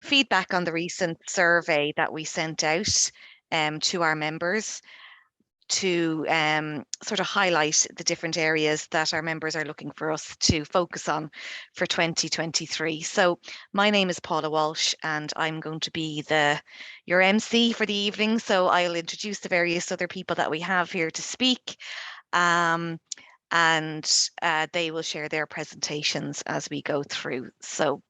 feedback on the recent survey that we sent out to our members to sort of highlight the different areas that our members are looking for us to focus on for 2023. So my name is Paula Walsh and I'm going to be your MC for the evening. So I'll introduce the various other people that we have here to speak. And they will share their presentations as we go through. So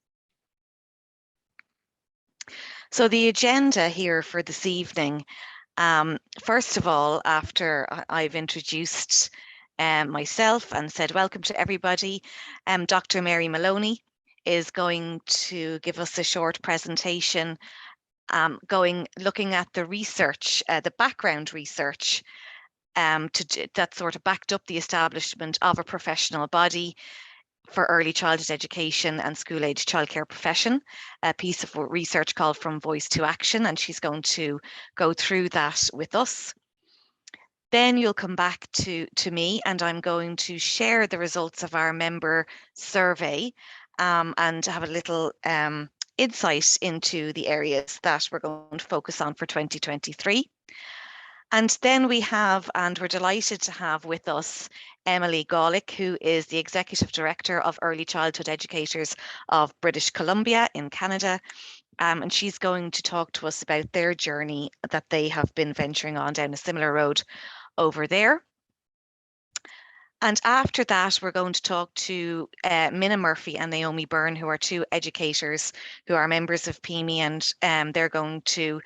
the agenda here for this evening, first of all, after I've introduced myself and said welcome to everybody, Dr. Mary Maloney is going to give us a short presentation looking at the research, the background research that sort of backed up the establishment of a professional body for early childhood education and school-age childcare profession, a piece of research called From Voice to Action, and she's going to go through that with us. Then you'll come back to me and I'm going to share the results of our member survey and have a little insight into the areas that we're going to focus on for 2023. And then we're delighted to have with us Emily Gawlick, who is the Executive Director of Early Childhood Educators of British Columbia in Canada. And she's going to talk to us about their journey that they have been venturing on down a similar road over there. And after that, we're going to talk to Minna Murphy and Naomi Byrne, who are two educators who are members of PEMI, and they're going to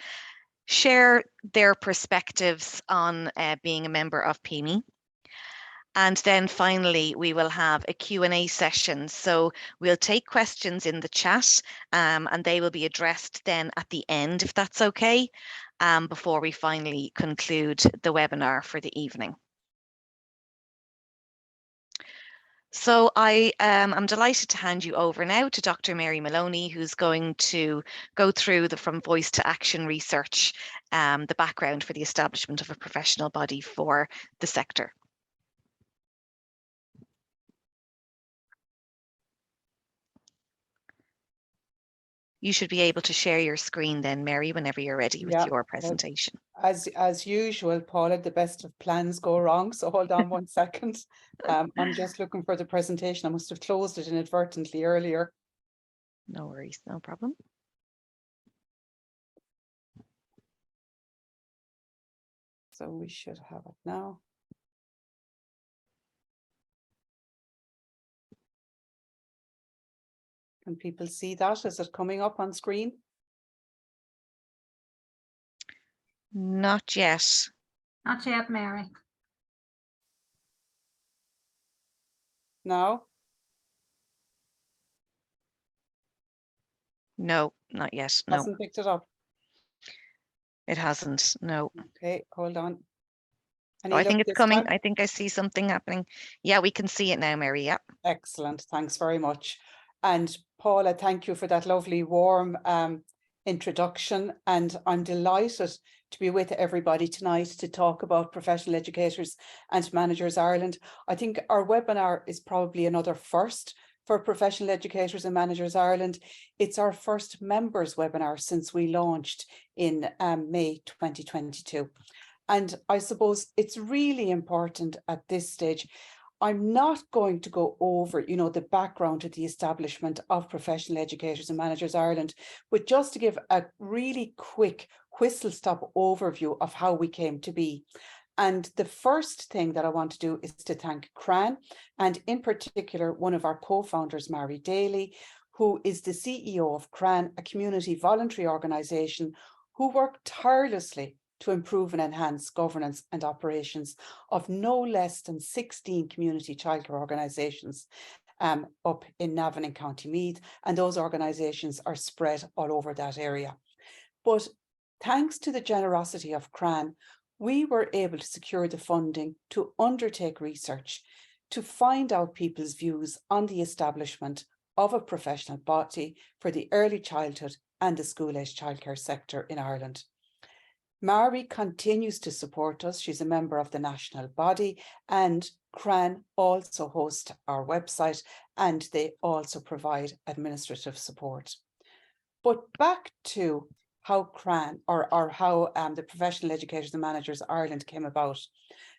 share their perspectives on being a member of PEMI. And then finally, we will have a Q&A session. So we'll take questions in the chat and they will be addressed then at the end, if that's okay, before we finally conclude the webinar for the evening. So I'm delighted to hand you over now to Dr. Mary Maloney, who's going to go through the From Voice to Action research, the background for the establishment of a professional body for the sector. You should be able to share your screen then, Mary, whenever you're ready with your presentation. As usual, Paula, the best of plans go wrong. So hold on 1 second. I'm just looking for the presentation. I must have closed it inadvertently earlier. No worries, no problem. So we should have it now. Can people see that? Is it coming up on screen? Not yet. Not yet, Mary. No? No, not yet. No. Hasn't picked it up. It hasn't. No. Okay, hold on. Oh, I think it's coming. I think I see something happening. Yeah, we can see it now, Mary. Yeah. Excellent. Thanks very much. And Paula, thank you for that lovely, warm introduction. And I'm delighted to be with everybody tonight to talk about Professional Educators and Managers Ireland. I think our webinar is probably another first for Professional Educators and Managers Ireland. It's our first members webinar since we launched in May 2022. And I suppose it's really important at this stage. I'm not going to go over, the background to the establishment of Professional Educators and Managers Ireland, but just to give a really quick whistle-stop overview of how we came to be. And the first thing that I want to do is to thank CRAN, and in particular, one of our co-founders, Mary Daly, who is the CEO of CRAN, a community voluntary organisation who work tirelessly to improve and enhance governance and operations of no less than 16 community childcare organisations up in Navan and County Meath, and those organisations are spread all over that area. But thanks to the generosity of CRAN, we were able to secure the funding to undertake research to find out people's views on the establishment of a professional body for the early childhood and the school-age childcare sector in Ireland. Mary continues to support us. She's a member of the national body, and CRAN also hosts our website, and they also provide administrative support. But back to how CRAN or how the Professional Educators and Managers Ireland came about.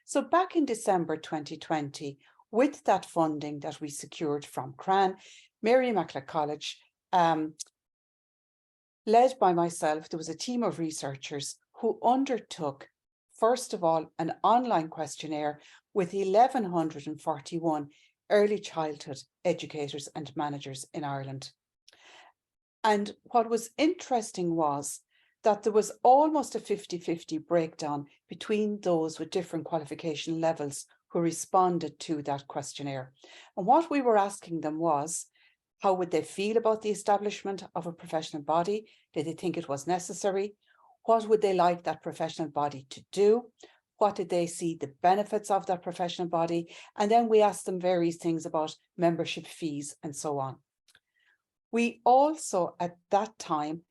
So back in December 2020, with that funding that we secured from CRAN, Mary Immaculate College, led by myself, there was a team of researchers who undertook, first of all, an online questionnaire with 1,141 early childhood educators and managers in Ireland. And what was interesting was that there was almost a 50-50 breakdown between those with different qualification levels who responded to that questionnaire. And what we were asking them was, how would they feel about the establishment of a professional body? Did they think it was necessary? What would they like that professional body to do? What did they see the benefits of that professional body? And then we asked them various things about membership fees and so on. We also, at that time,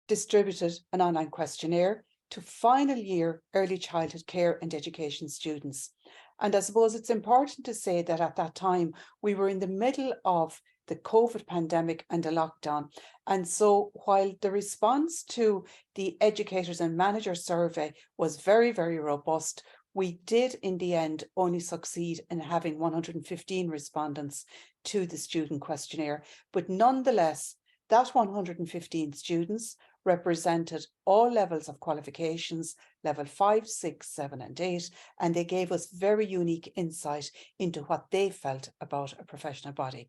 distributed an online questionnaire to final year early childhood care and education students. And I suppose it's important to say that at that time, we were in the middle of the COVID pandemic and a lockdown. And so while the response to the educators and managers survey was very, very robust, we did in the end only succeed in having 115 respondents to the student questionnaire. But nonetheless, that 115 students represented all levels of qualifications, level 5, 6, 7, and 8, and they gave us very unique insight into what they felt about a professional body.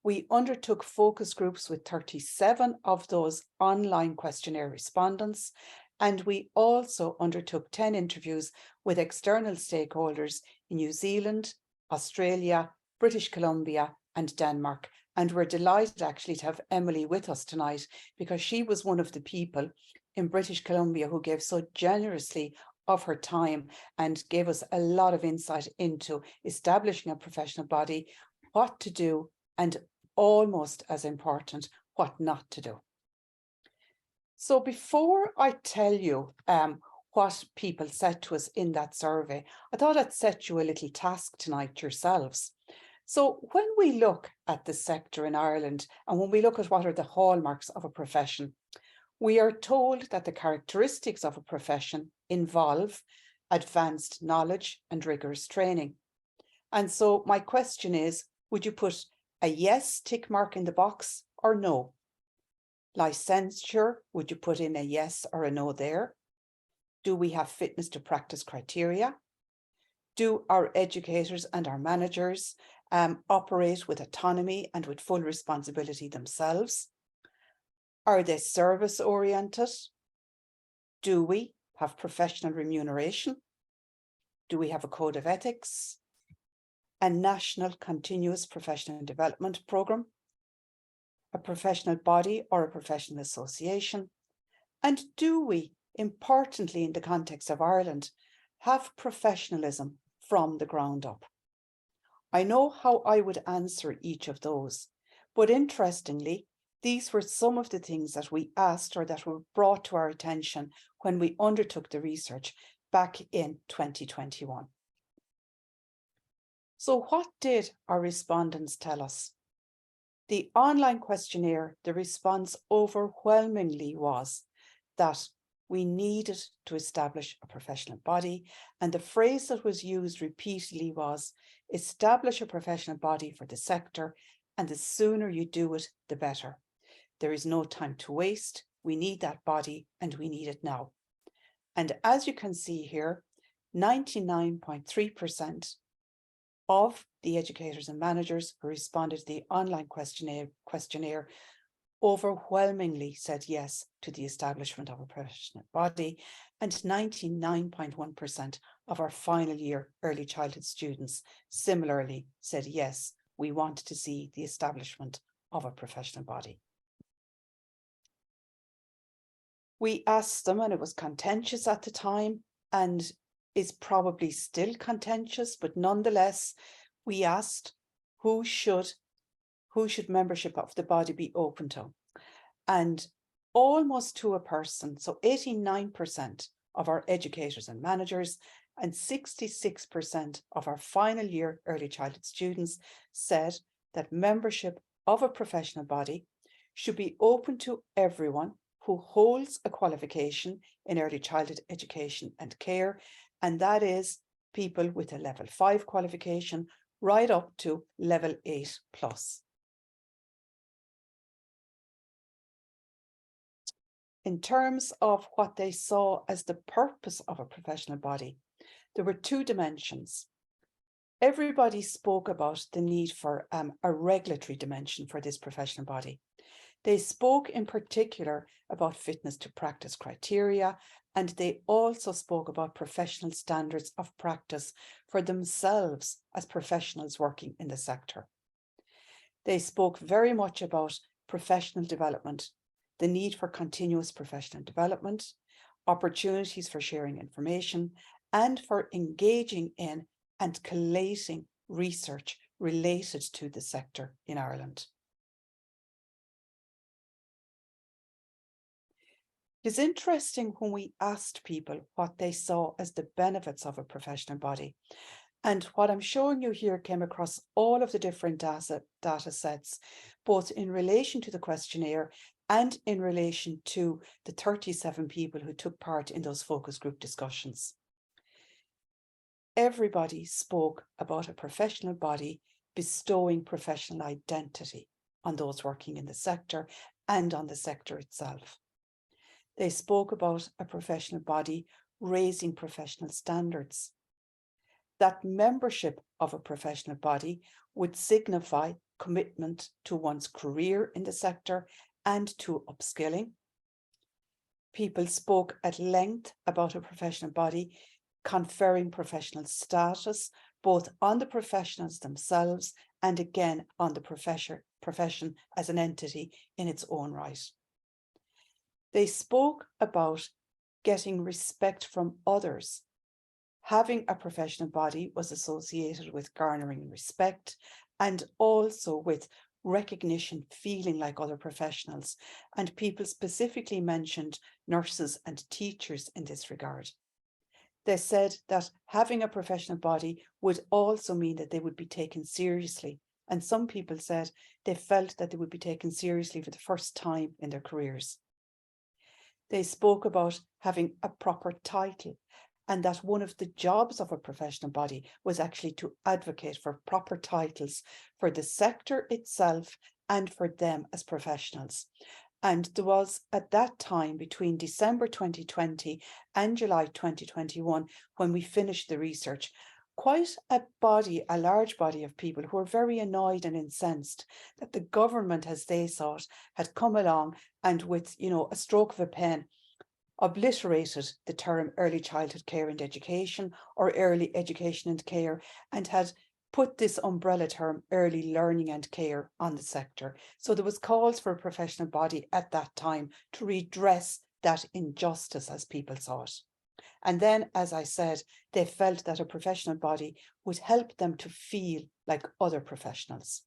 We undertook focus groups with 37 of those online questionnaire respondents, and we also undertook 10 interviews with external stakeholders in New Zealand, Australia, British Columbia, and Denmark. And we're delighted actually to have Emily with us tonight, because she was one of the people in British Columbia who gave so generously of her time and gave us a lot of insight into establishing a professional body, what to do, and almost as important, what not to do. So before I tell you what people said to us in that survey, I thought I'd set you a little task tonight yourselves. So when we look at the sector in Ireland, and when we look at what are the hallmarks of a profession, we are told that the characteristics of a profession involve advanced knowledge and rigorous training. And so my question is, would you put a yes tick mark in the box or no? Licensure, would you put in a yes or a no there? Do we have fitness to practice criteria? Do our educators and our managers operate with autonomy and with full responsibility themselves? Are they service oriented? Do we have professional remuneration? Do we have a code of ethics? A national continuous professional development programme? A professional body or a professional association? And do we, importantly in the context of Ireland, have professionalism from the ground up? I know how I would answer each of those, but interestingly, these were some of the things that we asked or that were brought to our attention when we undertook the research back in 2021. So what did our respondents tell us? The online questionnaire, the response overwhelmingly was that we needed to establish a professional body, and the phrase that was used repeatedly was, establish a professional body for the sector, and the sooner you do it, the better. There is no time to waste. We need that body, and we need it now. And as you can see here, 99.3% of the educators and managers who responded to the online questionnaire overwhelmingly said yes to the establishment of a professional body, and 99.1% of our final year early childhood students similarly said yes, we want to see the establishment of a professional body. We asked them, and it was contentious at the time and is probably still contentious, but nonetheless, we asked who should membership of the body be open to? And almost to a person, so 89% of our educators and managers and 66% of our final year early childhood students said that membership of a professional body should be open to everyone who holds a qualification in early childhood education and care, and that is people with a level 5 qualification right up to level 8 plus. In terms of what they saw as the purpose of a professional body, there were two dimensions. Everybody spoke about the need for a regulatory dimension for this professional body. They spoke in particular about fitness to practice criteria, and they also spoke about professional standards of practice for themselves as professionals working in the sector. They spoke very much about professional development, the need for continuous professional development, opportunities for sharing information, and for engaging in and collating research related to the sector in Ireland. It's interesting when we asked people what they saw as the benefits of a professional body. And what I'm showing you here came across all of the different data sets, both in relation to the questionnaire and in relation to the 37 people who took part in those focus group discussions. Everybody spoke about a professional body bestowing professional identity on those working in the sector and on the sector itself. They spoke about a professional body raising professional standards. That membership of a professional body would signify commitment to one's career in the sector and to upskilling. People spoke at length about a professional body conferring professional status, both on the professionals themselves and again on the profession as an entity in its own right. They spoke about getting respect from others. Having a professional body was associated with garnering respect and also with recognition, feeling like other professionals. And people specifically mentioned nurses and teachers in this regard. They said that having a professional body would also mean that they would be taken seriously. And some people said they felt that they would be taken seriously for the first time in their careers. They spoke about having a proper title, and that one of the jobs of a professional body was actually to advocate for proper titles for the sector itself and for them as professionals. And there was at that time, between December 2020 and July 2021, when we finished the research, quite a large body of people who were very annoyed and incensed that the government, as they saw it, had come along and with, a stroke of a pen, obliterated the term early childhood care and education or early education and care, and had put this umbrella term early learning and care on the sector. So there was calls for a professional body at that time to redress that injustice as people saw it. And then, as I said, they felt that a professional body would help them to feel like other professionals.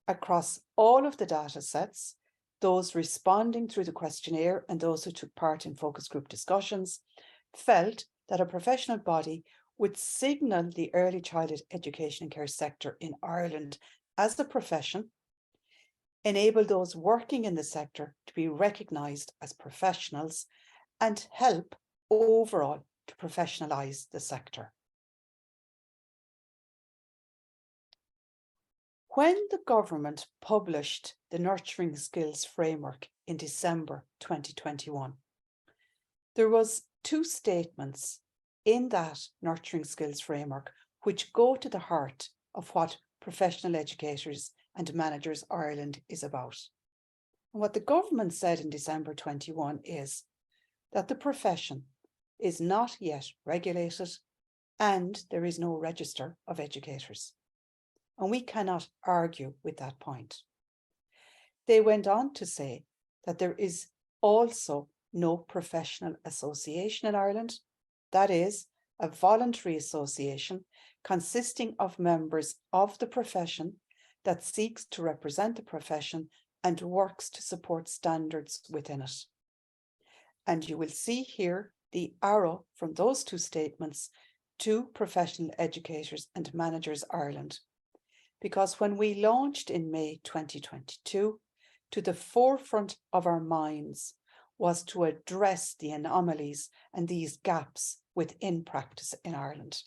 Across all of the data sets, those responding through the questionnaire and those who took part in focus group discussions felt that a professional body would signal the early childhood education and care sector in Ireland as a profession, enable those working in the sector to be recognised as professionals, and help overall to professionalise the sector. When the government published the Nurturing Skills Framework in December 2021, there was two statements in that Nurturing Skills Framework which go to the heart of what Professional Educators and Managers Ireland is about. And what the government said in December 21 is that the profession is not yet regulated and there is no register of educators. And we cannot argue with that point. They went on to say that there is also no professional association in Ireland. That is a voluntary association consisting of members of the profession that seeks to represent the profession and works to support standards within it. And you will see here the arrow from those two statements to Professional Educators and Managers Ireland. Because when we launched in May 2022 to the forefront of our minds was to address the anomalies and these gaps within practice in Ireland.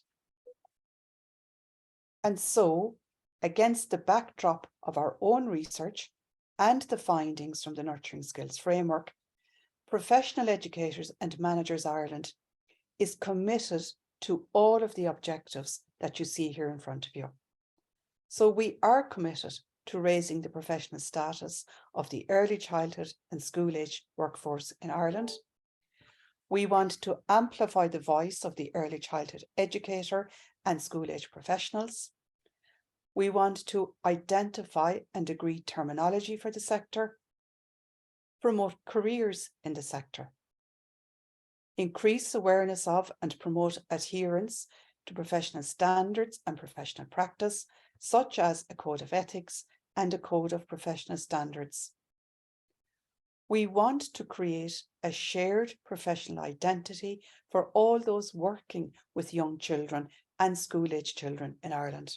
And so, against the backdrop of our own research and the findings from the Nurturing Skills Framework, Professional Educators and Managers Ireland is committed to all of the objectives that you see here in front of you. So we are committed to raising the professional status of the early childhood and school age workforce in Ireland. We want to amplify the voice of the early childhood educator and school age professionals. We want to identify and agree terminology for the sector, promote careers in the sector, increase awareness of and promote adherence to professional standards and professional practice, such as a code of ethics and a code of professional standards. We want to create a shared professional identity for all those working with young children and school-age children in Ireland.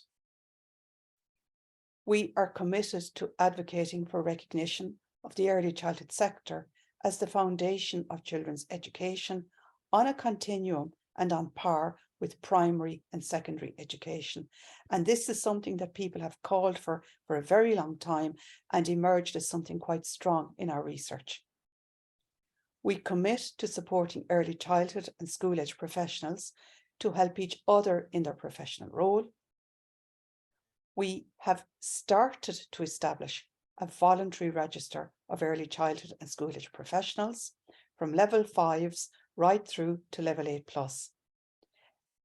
We are committed to advocating for recognition of the early childhood sector as the foundation of children's education on a continuum and on par with primary and secondary education. And this is something that people have called for a very long time and emerged as something quite strong in our research. We commit to supporting early childhood and school-age professionals to help each other in their professional role. We have started to establish a voluntary register of early childhood and school-age professionals from level 5s right through to level 8+.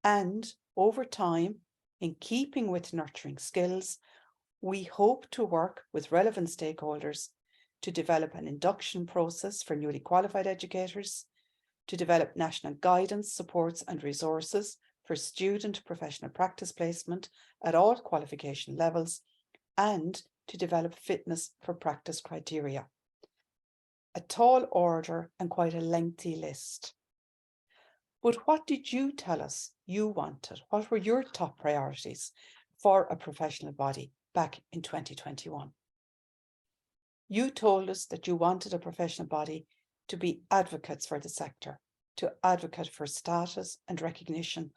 And over time, in keeping with nurturing skills, we hope to work with relevant stakeholders to develop an induction process for newly qualified educators, to develop national guidance, supports and resources for student professional practice placement at all qualification levels, and to develop fitness for practice criteria. A tall order and quite a lengthy list. But what did you tell us you wanted? What were your top priorities for a professional body back in 2021? You told us that you wanted a professional body to be advocates for the sector, to advocate for status and recognition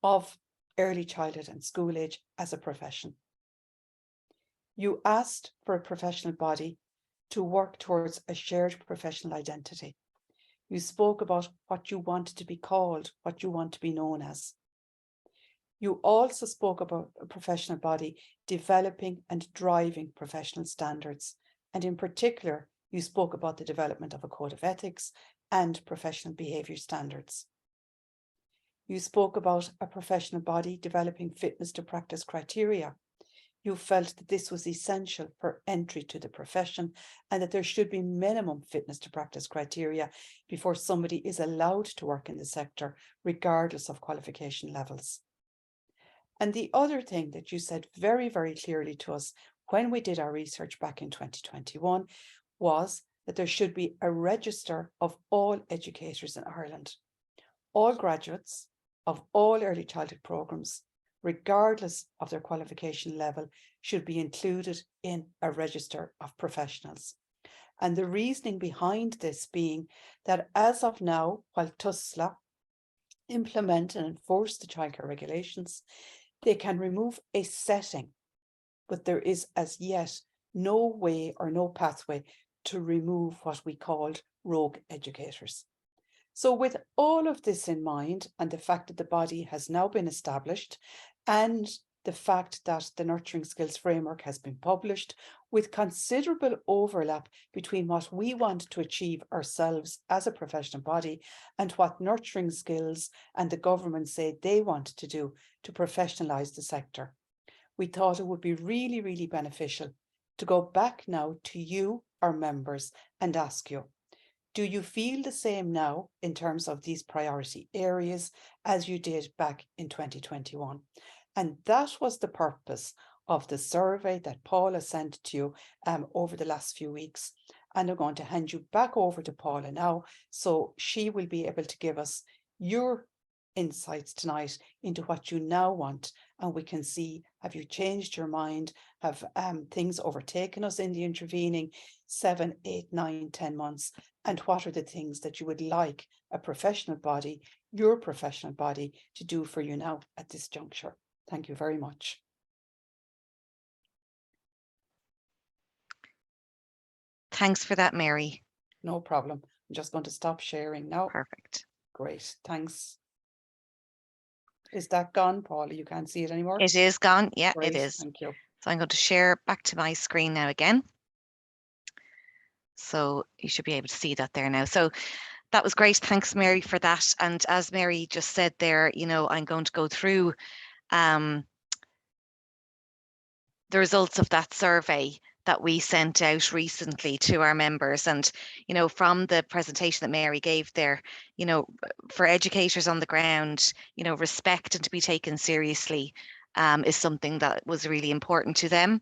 of early childhood and school age as a profession. You asked for a professional body to work towards a shared professional identity. You spoke about what you wanted to be called, what you want to be known as. You also spoke about a professional body developing and driving professional standards. And in particular, you spoke about the development of a code of ethics and professional behaviour standards. You spoke about a professional body developing fitness to practice criteria. You felt that this was essential for entry to the profession and that there should be minimum fitness to practice criteria before somebody is allowed to work in the sector, regardless of qualification levels. And the other thing that you said very, very clearly to us when we did our research back in 2021 was that there should be a register of all educators in Ireland. All graduates of all early childhood programmes, regardless of their qualification level, should be included in a register of professionals. And the reasoning behind this being that as of now, while TUSLA implement and enforce the childcare regulations, they can remove a setting, but there is as yet no way or no pathway to remove what we called rogue educators. So with all of this in mind, and the fact that the body has now been established, and the fact that the Nurturing Skills Framework has been published, with considerable overlap between what we want to achieve ourselves as a professional body and what Nurturing Skills and the government say they want to do to professionalise the sector, we thought it would be really, really beneficial to go back now to you, our members, and ask you, do you feel the same now in terms of these priority areas as you did back in 2021? And that was the purpose of the survey that Paula sent to you over the last few weeks. And I'm going to hand you back over to Paula now, so she will be able to give us your insights tonight into what you now want, and we can see, have you changed your mind? Have things overtaken us in the intervening 7, 8, 9, 10 months? And what are the things that you would like a professional body, your professional body, to do for you now at this juncture? Thank you very much. Thanks for that, Mary. No problem. I'm just going to stop sharing now. Perfect. Great, thanks. Is that gone, Paula? You can't see it anymore? It is gone. Yeah, Great, it is. thank you. So I'm going to share back to my screen now again. So you should be able to see that there now. So that was great. Thanks, Mary, for that. And as Mary just said there, you know, I'm going to go through the results of that survey that we sent out recently to our members. And, you know, from the presentation that Mary gave there, you know, for educators on the ground, you know, respect and to be taken seriously is something that was really important to them.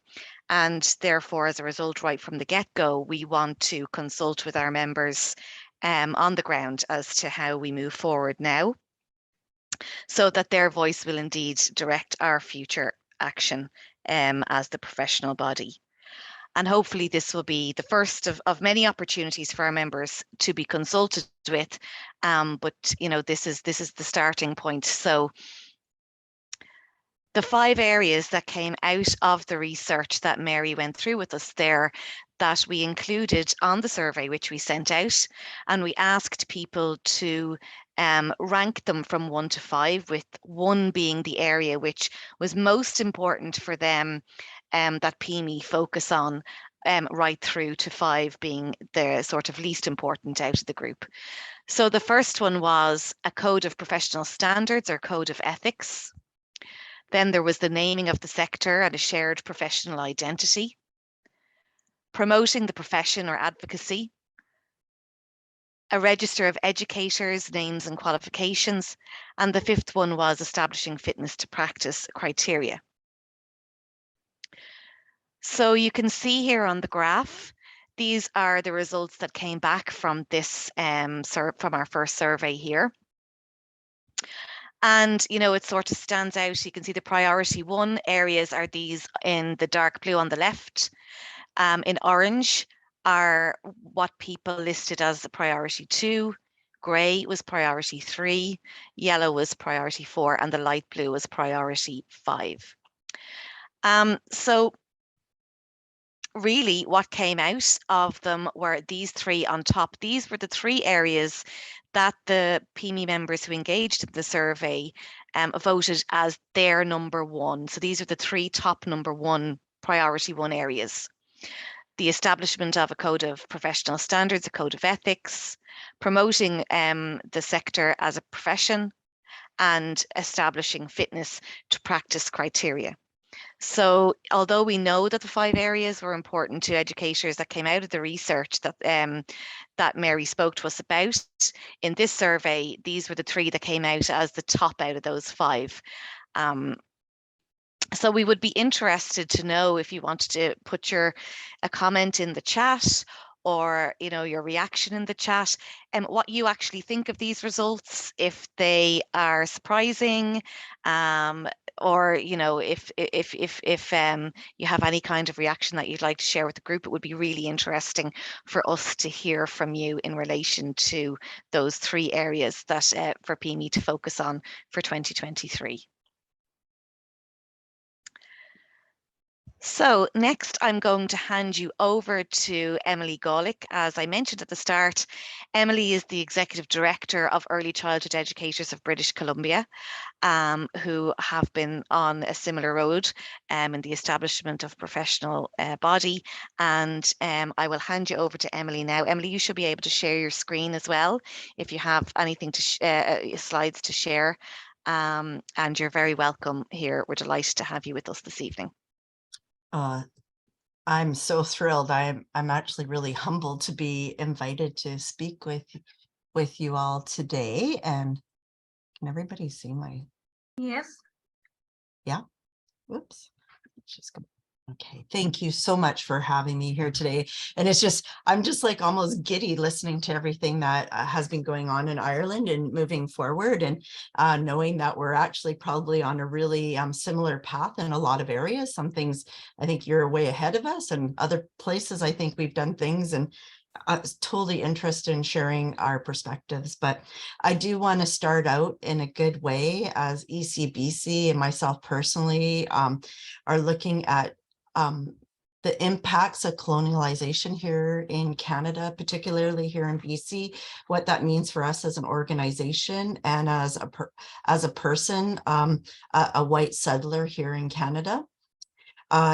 And therefore, as a result, right from the get-go, we want to consult with our members on the ground as to how we move forward now, so that their voice will indeed direct our future action as the professional body. And hopefully this will be the first of many opportunities for our members to be consulted with. But you know, this is the starting point. So the 5 areas that came out of the research that Mary went through with us there, that we included on the survey which we sent out, and we asked people to rank them from 1 to 5, with 1 being the area which was most important for them, that PEMI focus on, right through to 5 being the sort of least important out of the group. So the first one was a code of professional standards or code of ethics. Then there was the naming of the sector and a shared professional identity, promoting the profession or advocacy, a register of educators, names and qualifications, and the 5th one was establishing fitness to practice criteria. So you can see here on the graph, these are the results that came back from this from our first survey here. And, you know, it sort of stands out. You can see the priority 1 areas are these in the dark blue on the left. In orange are what people listed as a priority 2. Grey was priority 3. Yellow was priority 4. And the light blue was priority 5. So really what came out of them were these 3 on top. These were the 3 areas that the PEMI members who engaged in the survey voted as their number 1. So these are the 3 top number 1 priority 1 areas. The establishment of a code of professional standards, a code of ethics, promoting the sector as a profession, and establishing fitness to practice criteria. So although we know that the 5 areas were important to educators that came out of the research that that Mary spoke to us about, in this survey, these were the 3 that came out as the top out of those 5. So we would be interested to know if you wanted to put a comment in the chat, or, you know, your reaction in the chat, and what you actually think of these results, if they are surprising, or, you know, if you have any kind of reaction that you'd like to share with the group. It would be really interesting for us to hear from you in relation to those 3 areas that for PEMI to focus on for 2023. So next, I'm going to hand you over to Emily Gawlick. As I mentioned at the start, Emily is the Executive Director of Early Childhood Educators of British Columbia, who have been on a similar road in the establishment of professional body. And I will hand you over to Emily now. Emily, you should be able to share your screen as well if you have anything to slides to share. And you're very welcome here. We're delighted to have you with us this evening. I'm so thrilled. I'm actually really humbled to be invited to speak with you all today. And can everybody see my? Yes. Yeah. Whoops. Just go. Okay, thank you so much for having me here today. And it's just, I'm just like almost giddy listening to everything that has been going on in Ireland and moving forward, and knowing that we're actually probably on a really similar path in a lot of areas. Some things I think you're way ahead of us, and other places I think we've done things, and I was totally interested in sharing our perspectives. But I do want to start out in a good way, as ECEBC and myself personally are looking at the impacts of colonialization here in Canada, particularly here in BC, what that means for us as an organization and as a person, a white settler here in Canada.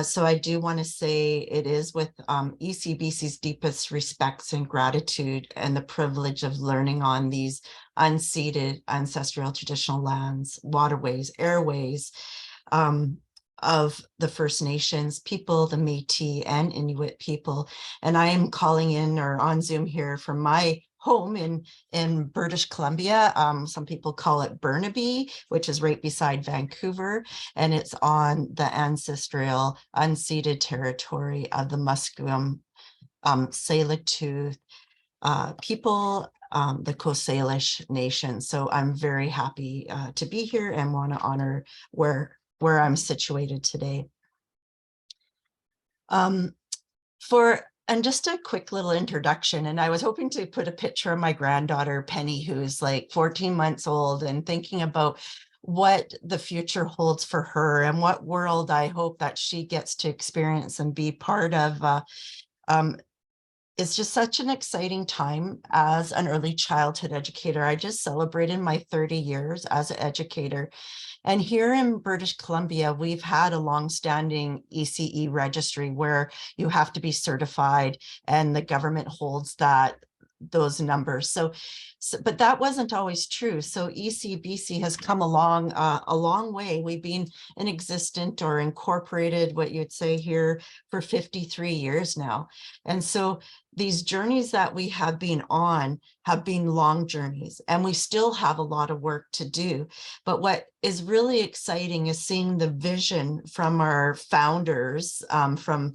So I do want to say it is with ECBC's deepest respects and gratitude and the privilege of learning on these unceded ancestral traditional lands, waterways, airways, of the First Nations people, the Métis and Inuit people. And I am calling in or on Zoom here from my home in British Columbia. Some people call it Burnaby, which is right beside Vancouver, and it's on the ancestral unceded territory of the Musqueam, Tsleil-Waututh people, the Coast Salish Nation. So I'm very happy to be here and want to honor where I'm situated today. And just a quick little introduction, and I was hoping to put a picture of my granddaughter, Penny, who's like 14 months old, and thinking about what the future holds for her and what world I hope that she gets to experience and be part of. It's just such an exciting time as an early childhood educator. I just celebrated my 30 years as an educator. And here in British Columbia, we've had a longstanding ECE registry where you have to be certified and the government holds those numbers. So, but that wasn't always true. So ECEBC has come along a long way. We've been in existence or incorporated, what you'd say here, for 53 years now. And so these journeys that we have been on have been long journeys, and we still have a lot of work to do. But what is really exciting is seeing the vision from our founders from,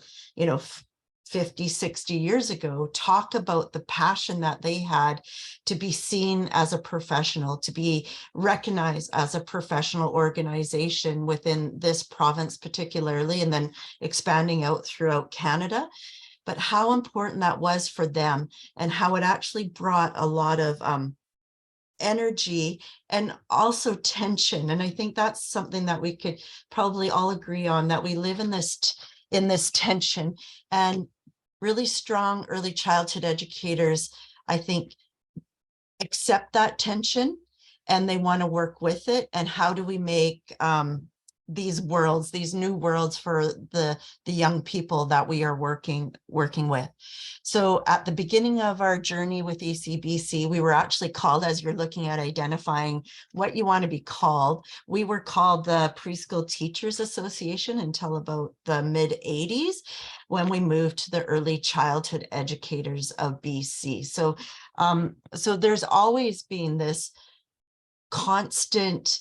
50, 60 years ago, talk about the passion that they had to be seen as a professional, to be recognized as a professional organization within this province particularly, and then expanding out throughout Canada. But how important that was for them, and how it actually brought a lot of energy and also tension. And I think that's something that we could probably all agree on, that we live in this tension. And really strong early childhood educators, I think, accept that tension and they want to work with it. And how do we make these new worlds for the young people that we are working with? So at the beginning of our journey with ECEBC, we were actually called, as you're looking at identifying what you want to be called, we were called the Preschool Teachers Association until about the mid-80s, when we moved to the Early Childhood Educators of BC. So so there's always been this constant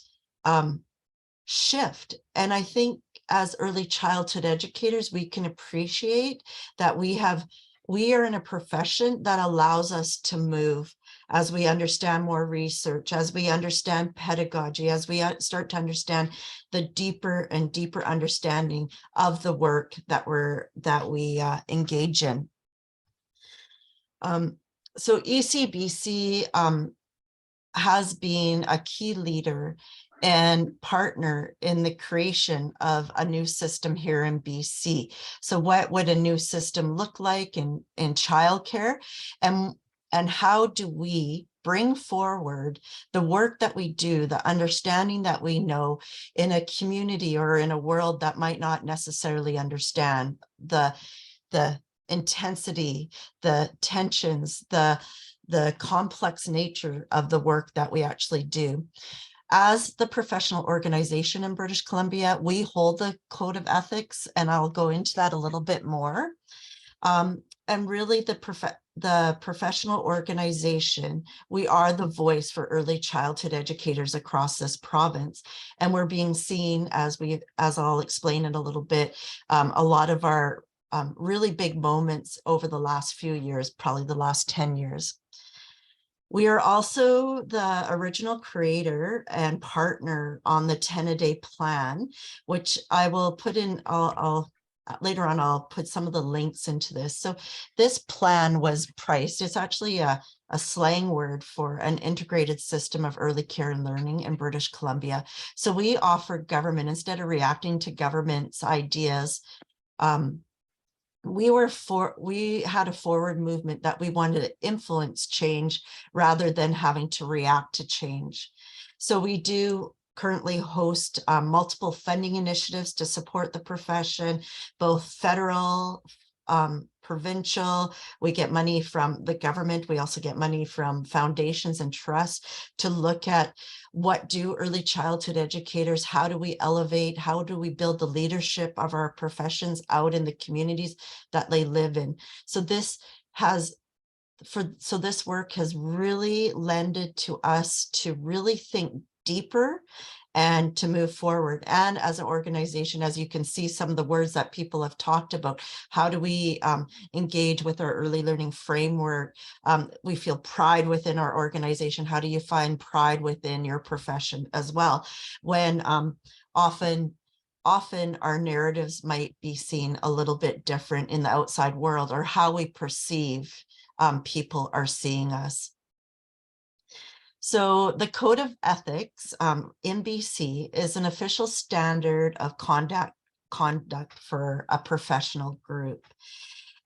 shift. And I think as early childhood educators, we can appreciate that we are in a profession that allows us to move as we understand more research, as we understand pedagogy, as we start to understand the deeper and deeper understanding of the work that we engage in. So ECEBC has been a key leader and partner in the creation of a new system here in BC. So what would a new system look like in childcare, and how do we bring forward the work that we do, the understanding that we know, in a community or in a world that might not necessarily understand the intensity, the tensions, the complex nature of the work that we actually do. As the professional organization in British Columbia, we hold the code of ethics, and I'll go into that a little bit more. And really the professional organization, we are the voice for early childhood educators across this province. And we're being seen, as I'll explain in a little bit, a lot of our really big moments over the last few years, probably the last 10 years. We are also the original creator and partner on the 10-a-day plan, which I will put in, later on, I'll put some of the links into this. So this plan was priced. It's actually a slang word for an integrated system of early care and learning in British Columbia. So we offer government, instead of reacting to government's ideas, we had a forward movement that we wanted to influence change rather than having to react to change. So we do currently host multiple funding initiatives to support the profession, both federal, provincial. We get money from the government. We also get money from foundations and trusts to look at what do early childhood educators, how do we elevate, how do we build the leadership of our professions out in the communities that they live in. So this work has really lended to us to really think deeper and to move forward. And as an organization, as you can see, some of the words that people have talked about, how do we engage with our early learning framework? We feel pride within our organization. How do you find pride within your profession as well? When often our narratives might be seen a little bit different in the outside world, or how we perceive people are seeing us. So the Code of Ethics in BC is an official standard of conduct for a professional group.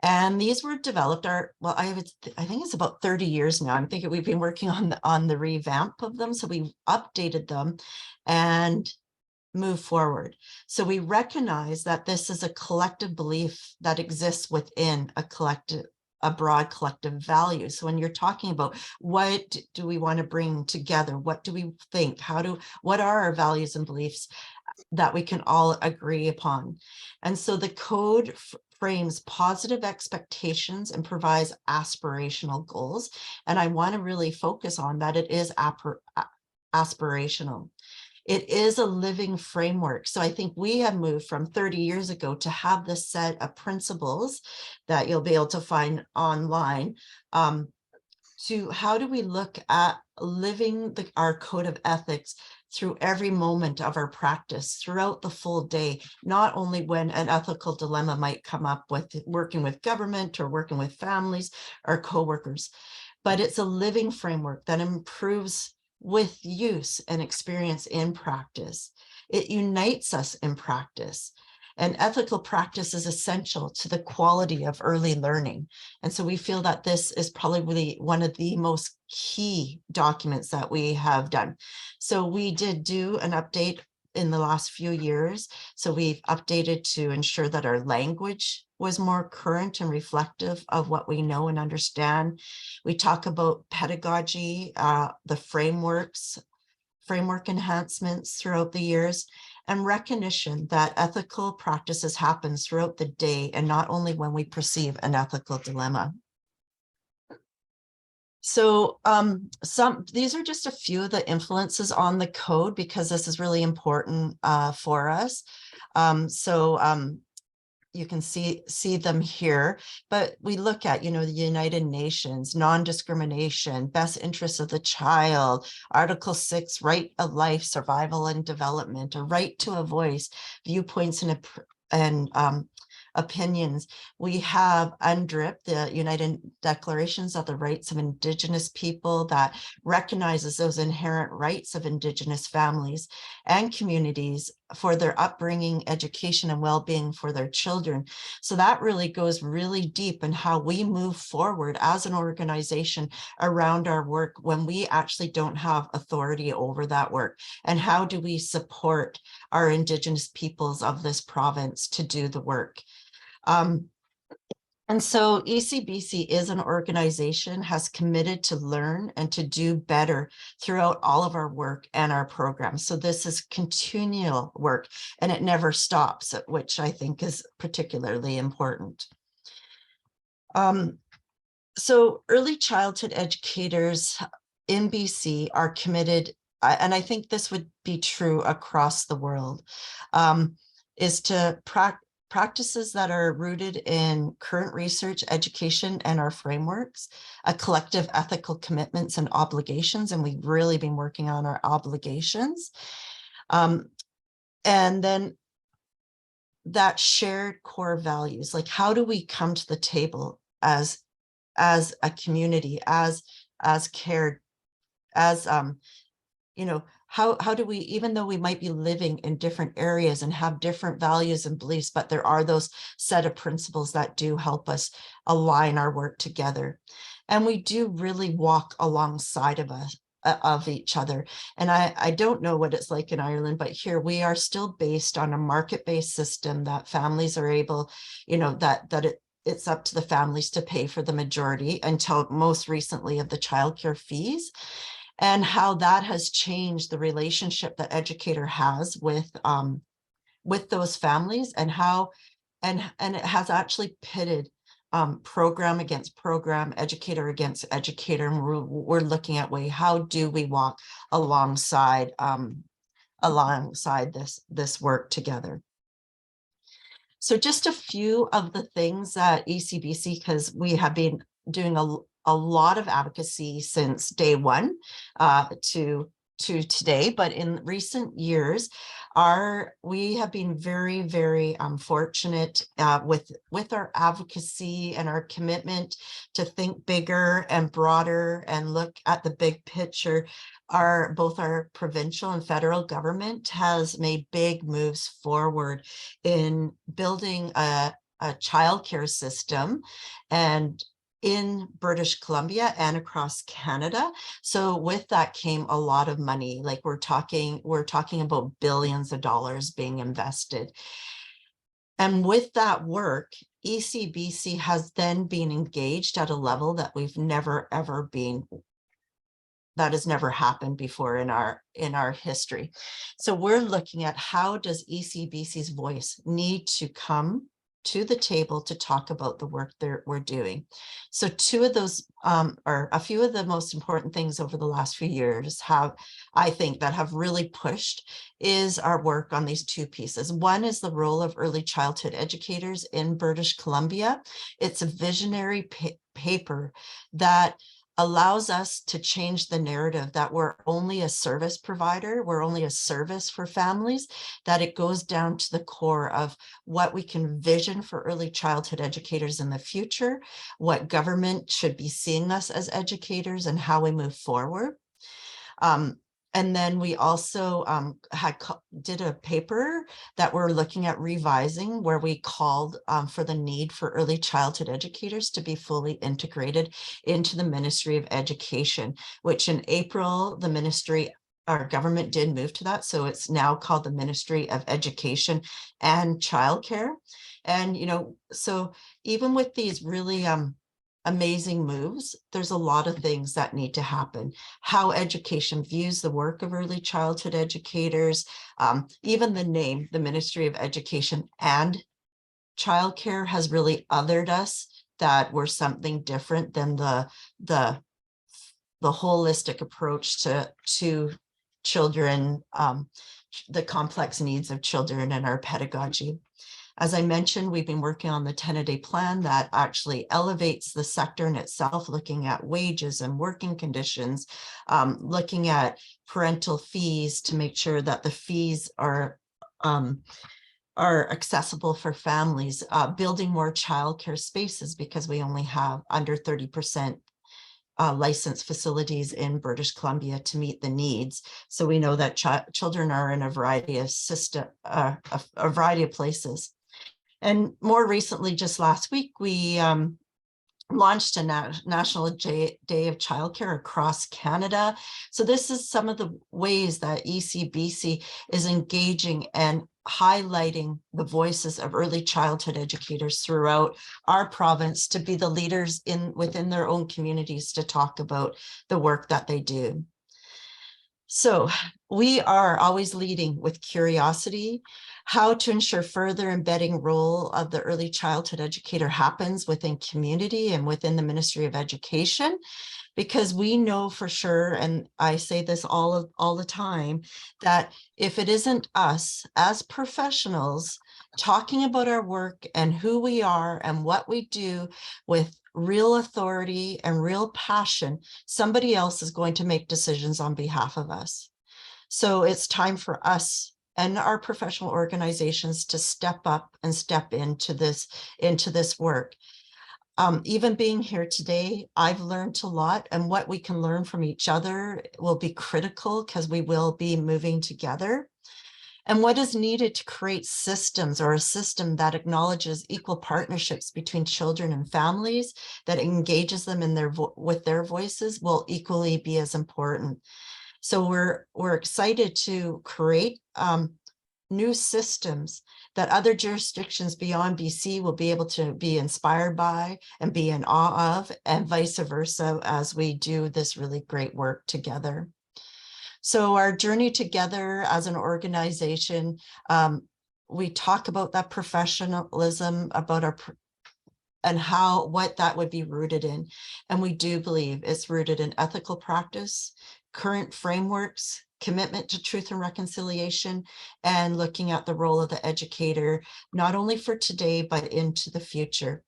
And these were developed, I think it's about 30 years now. I'm thinking we've been working on the revamp of them. So we updated them and move forward. So we recognize that this is a collective belief that exists within a broad collective value. So when you're talking about what do we want to bring together, what do we think, what are our values and beliefs that we can all agree upon? And so the code frames positive expectations and provides aspirational goals. And I want to really focus on that it is aspirational. It is a living framework. So I think we have moved from 30 years ago to have this set of principles that you'll be able to find online to how do we look at living our code of ethics through every moment of our practice, throughout the full day, not only when an ethical dilemma might come up with working with government or working with families or coworkers, but it's a living framework that improves with use and experience in practice. It unites us in practice. And ethical practice is essential to the quality of early learning. And so we feel that this is probably one of the most key documents that we have done. So we did do an update in the last few years. So we've updated to ensure that our language was more current and reflective of what we know and understand. We talk about pedagogy, the framework enhancements throughout the years, and recognition that ethical practices happens throughout the day and not only when we perceive an ethical dilemma. So these are just a few of the influences on the code because this is really important for us. You can see them here, but we look at, the United Nations, non-discrimination, best interests of the child, Article 6, right of life, survival and development, a right to a voice, viewpoints and opinions. We have UNDRIP, the United Declarations of the Rights of Indigenous People, that recognizes those inherent rights of Indigenous families and communities for their upbringing, education, and well-being for their children. So that really goes really deep in how we move forward as an organization around our work when we actually don't have authority over that work. And how do we support our Indigenous peoples of this province to do the work? And so ECEBC is an organization, has committed to learn and to do better throughout all of our work and our programs. So this is continual work and it never stops, which I think is particularly important. So early childhood educators in BC are committed, and I think this would be true across the world, is to practices that are rooted in current research, education, and our frameworks, a collective ethical commitments and obligations, and we've really been working on our obligations. And then that shared core values, like how do we come to the table as a community, as cared, as you know, how do we, even though we might be living in different areas and have different values and beliefs, but there are those set of principles that do help us align our work together. And we do really walk alongside of us, of each other. And I don't know what it's like in Ireland, but here we are still based on a market-based system that families are able, it's up to the families to pay for the majority until most recently of the childcare fees, and how that has changed the relationship that educator has with those families, and how and it has actually pitted program against program, educator against educator, and we're looking at how do we walk alongside this work together. So just a few of the things that ECEBC, because we have been doing a lot of advocacy since day one to today, but in recent years, we have been very, very fortunate with our advocacy and our commitment to think bigger and broader and look at the big picture. Both our provincial and federal government has made big moves forward in building a childcare system, and in British Columbia and across Canada. So with that came a lot of money. Like we're talking about billions of dollars being invested. And with that work, ECEBC has then been engaged at a level that we've never ever been. That has never happened before in our history. So we're looking at how does ECEBC's voice need to come to the table to talk about the work that we're doing. So two of those, or a few of the most important things over the last few years I think that have really pushed is our work on these two pieces. One is the role of early childhood educators in British Columbia. It's a visionary paper that allows us to change the narrative that we're only a service provider, we're only a service for families, that it goes down to the core of what we can vision for early childhood educators in the future, what government should be seeing us as educators, and how we move forward. And then we also did a paper that we're looking at revising, where we called for the need for early childhood educators to be fully integrated into the Ministry of Education, which in April, our government did move to that. So it's now called the Ministry of Education and Childcare. And, so even with these really amazing moves, there's a lot of things that need to happen. How education views the work of early childhood educators, even the name, the Ministry of Education and Childcare, has really othered us, that we're something different than the holistic approach to children, the complex needs of children and our pedagogy. As I mentioned, we've been working on the 10-a-day plan that actually elevates the sector in itself, looking at wages and working conditions, looking at parental fees to make sure that the fees are accessible for families, building more childcare spaces, because we only have under 30% licensed facilities in British Columbia to meet the needs. So we know that children are in a variety of a variety of places. And more recently, just last week, we launched a National Day of Childcare across Canada. So this is some of the ways that ECEBC is engaging and highlighting the voices of early childhood educators throughout our province to be the leaders within their own communities to talk about the work that they do. So we are always leading with curiosity. How to ensure further embedding role of the early childhood educator happens within community and within the Ministry of Education, because we know for sure, and I say this all the time, that if it isn't us as professionals talking about our work and who we are and what we do with real authority and real passion, somebody else is going to make decisions on behalf of us. So it's time for us and our professional organizations to step up and step into this work. Even being here today, I've learned a lot, and what we can learn from each other will be critical because we will be moving together. And what is needed to create systems, or a system that acknowledges equal partnerships between children and families, that engages them in with their voices, will equally be as important. So we're excited to create new systems that other jurisdictions beyond BC will be able to be inspired by and be in awe of, and vice versa, as we do this really great work together. So our journey together as an organization, we talk about that professionalism, about our and what that would be rooted in. And we do believe it's rooted in ethical practice, current frameworks, commitment to truth and reconciliation, and looking at the role of the educator, not only for today, but into the future.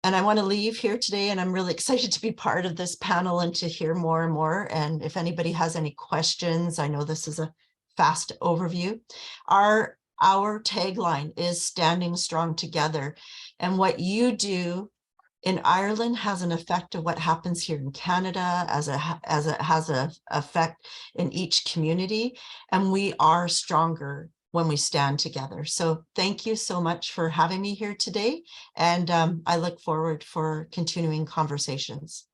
And I want to leave here today, and I'm really excited to be part of this panel and to hear more and more. And if anybody has any questions, I know this is a fast overview. Our tagline is standing strong together. And what you do in Ireland has an effect of what happens here in Canada, as it has an effect in each community. And we are stronger when we stand together. So thank you so much for having me here today. And I look forward for continuing conversations.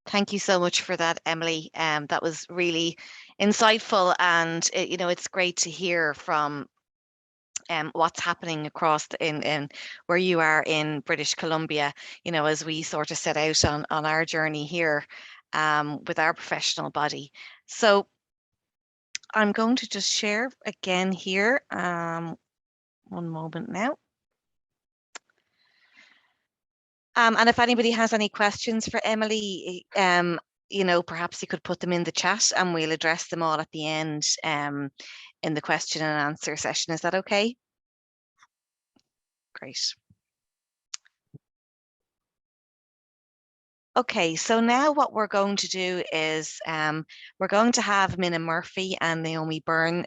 Thank you so much for that, Emily. That was really insightful, and it's great to hear from what's happening across in where you are in British Columbia, as we sort of set out on our journey here with our professional body. So I'm going to just share again here. One moment now. And if anybody has any questions for Emily, perhaps you could put them in the chat and we'll address them all at the end in the question and answer session. Is that okay? Great. Okay, so now what we're going to do is we're going to have Minna Murphy and Naomi Byrne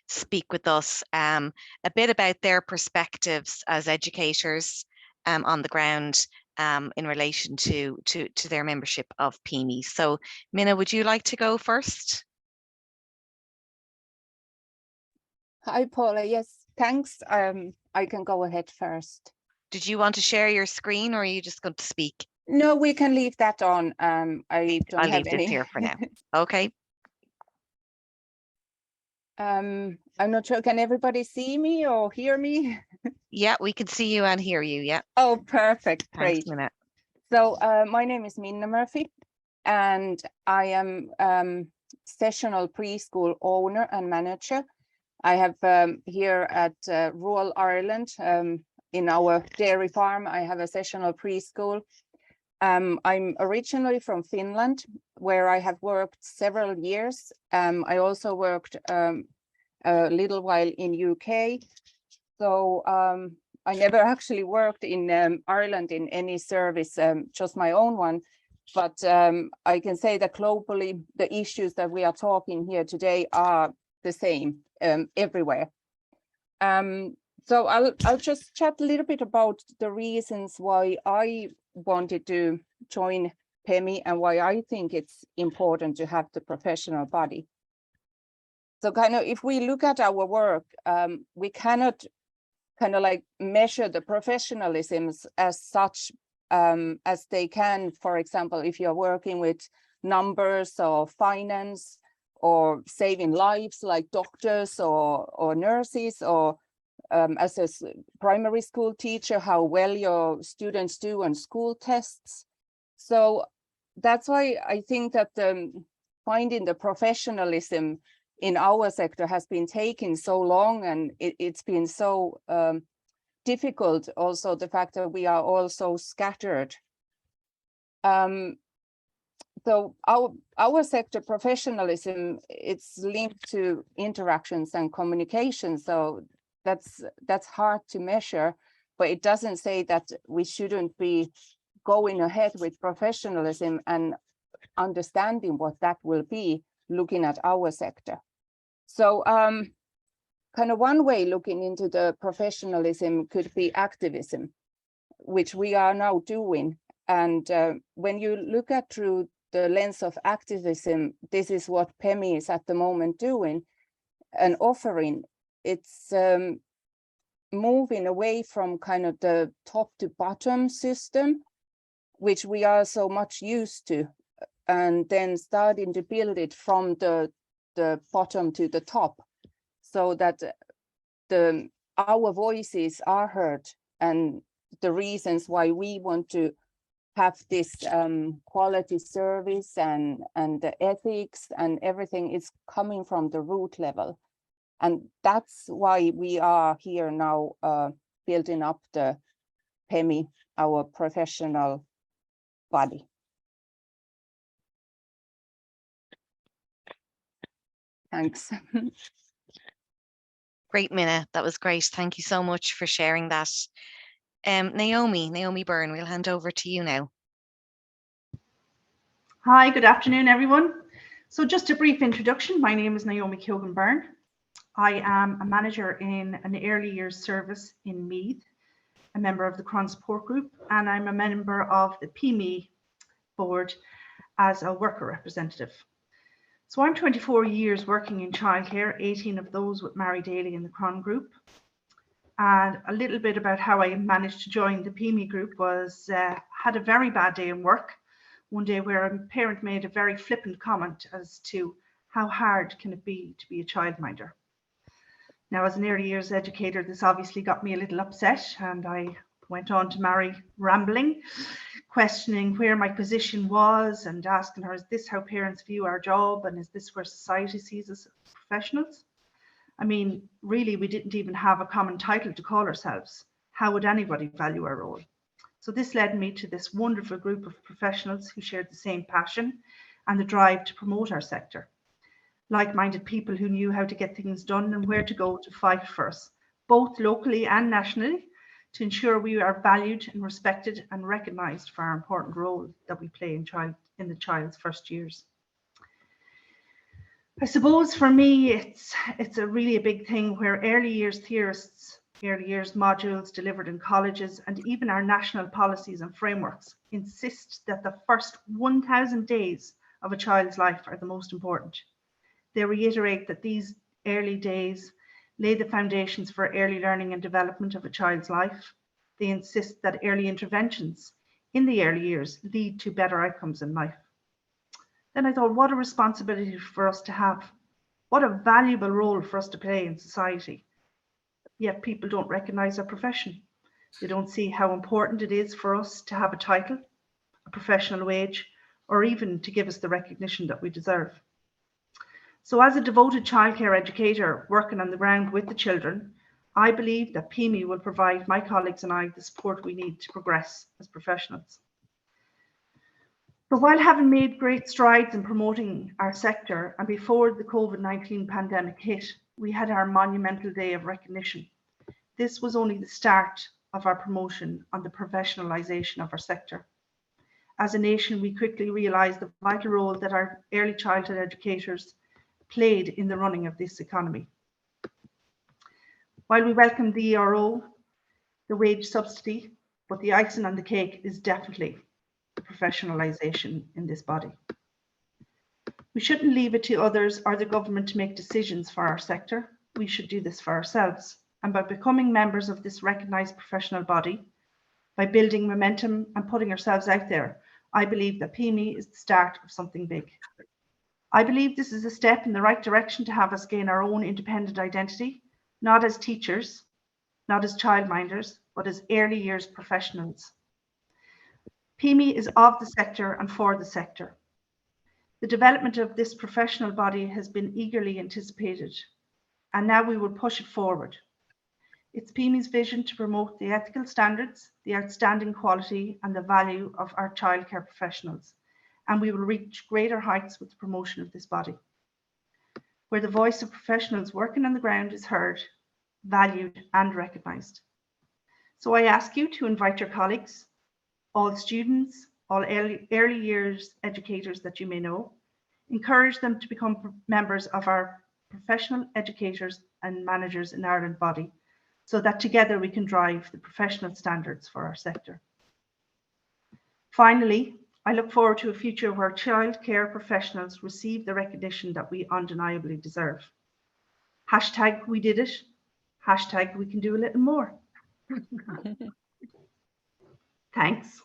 speak with us a bit about their perspectives as educators on the ground in relation to their membership of PEMI. So Minna, would you like to go first? Hi, Paula. Yes, thanks. I can go ahead first. Did you want to share your screen, or are you just going to speak? No, we can leave that on. I'll leave this here for now. Okay. I'm not sure. Can everybody see me or hear me? Yeah, we can see you and hear you. Yeah. Oh, perfect. Great. Thanks, Minna. So my name is Minna Murphy, and I am sessional preschool owner and manager. I have here at rural Ireland, in our dairy farm, I have a sessional preschool. I'm originally from Finland, where I have worked several years. I also worked a little while in UK. So I never actually worked in Ireland in any service, just my own one. But I can say that globally, the issues that we are talking here today are the same everywhere. So I'll just chat a little bit about the reasons why I wanted to join PEMI and why I think it's important to have the professional body. So kind of if we look at our work, we cannot kind of like measure the professionalisms as such as they can, for example, if you're working with numbers or finance or saving lives like doctors or nurses, or as a primary school teacher, how well your students do on school tests. So that's why I think that finding the professionalism in our sector has been taking so long, and it's been so difficult. Also, the fact that we are all so scattered. So our sector professionalism, it's linked to interactions and communication. So that's hard to measure, but it doesn't say that we shouldn't be going ahead with professionalism and understanding what that will be, looking at our sector. So kind of one way looking into the professionalism could be activism, which we are now doing. And when you look at through the lens of activism, this is what PEMI is at the moment doing and offering. It's moving away from kind of the top to bottom system, which we are so much used to, and then starting to build it from the bottom to the top, so that our voices are heard, and the reasons why we want to have this quality service and the ethics and everything is coming from the root level. And that's why we are here now building up the PEMI, our professional body. Thanks. Great, Minna. That was great. Thank you so much for sharing that. Naomi Byrne, we'll hand over to you now. Hi, good afternoon, everyone. So just a brief introduction. My name is Naomi Byrne. I am a manager in an early years service in Meath, a member of the Cron Support Group, and I'm a member of the PEMI board as a worker representative. So I'm 24 years working in childcare, 18 of those with Mary Daly in the Cron Group. And a little bit about how I managed to join the PEMI group was, had a very bad day in work one day where a parent made a very flippant comment as to how hard can it be to be a childminder. Now, as an early years educator, this obviously got me a little upset, and I went on to Mary rambling, questioning where my position was and asking her, is this how parents view our job, and is this where society sees us as professionals? I mean, really, we didn't even have a common title to call ourselves. How would anybody value our role? So this led me to this wonderful group of professionals who shared the same passion and the drive to promote our sector. Like-minded people who knew how to get things done and where to go to fight for us, both locally and nationally, to ensure we are valued and respected and recognised for our important role that we play in the child's first years. I suppose for me, it's a really a big thing where early years theorists, early years modules delivered in colleges, and even our national policies and frameworks insist that the first 1,000 days of a child's life are the most important. They reiterate that these early days lay the foundations for early learning and development of a child's life. They insist that early interventions in the early years lead to better outcomes in life. Then I thought, what a responsibility for us to have. What a valuable role for us to play in society. Yet people don't recognise our profession. They don't see how important it is for us to have a title, a professional wage, or even to give us the recognition that we deserve. So as a devoted childcare educator working on the ground with the children, I believe that PEMI will provide my colleagues and I the support we need to progress as professionals. But while having made great strides in promoting our sector, and before the COVID-19 pandemic hit, we had our monumental day of recognition. This was only the start of our promotion on the professionalisation of our sector. As a nation, we quickly realised the vital role that our early childhood educators played in the running of this economy. While we welcome the ERO, the wage subsidy, but the icing on the cake is definitely the professionalisation in this body. We shouldn't leave it to others or the government to make decisions for our sector. We should do this for ourselves. And by becoming members of this recognised professional body, by building momentum and putting ourselves out there, I believe that PEMI is the start of something big. I believe this is a step in the right direction to have us gain our own independent identity, not as teachers, not as childminders, but as early years professionals. PEMI is of the sector and for the sector. The development of this professional body has been eagerly anticipated, and now we will push it forward. It's PEMI's vision to promote the ethical standards, the outstanding quality and the value of our childcare professionals, and we will reach greater heights with the promotion of this body, where the voice of professionals working on the ground is heard, valued and recognised. So I ask you to invite your colleagues, all students, all early years educators that you may know, encourage them to become members of our professional educators and managers in Ireland body, so that together we can drive the professional standards for our sector. Finally, I look forward to a future where childcare professionals receive the recognition that we undeniably deserve. Hashtag we did it. Hashtag we can do a little more. Thanks.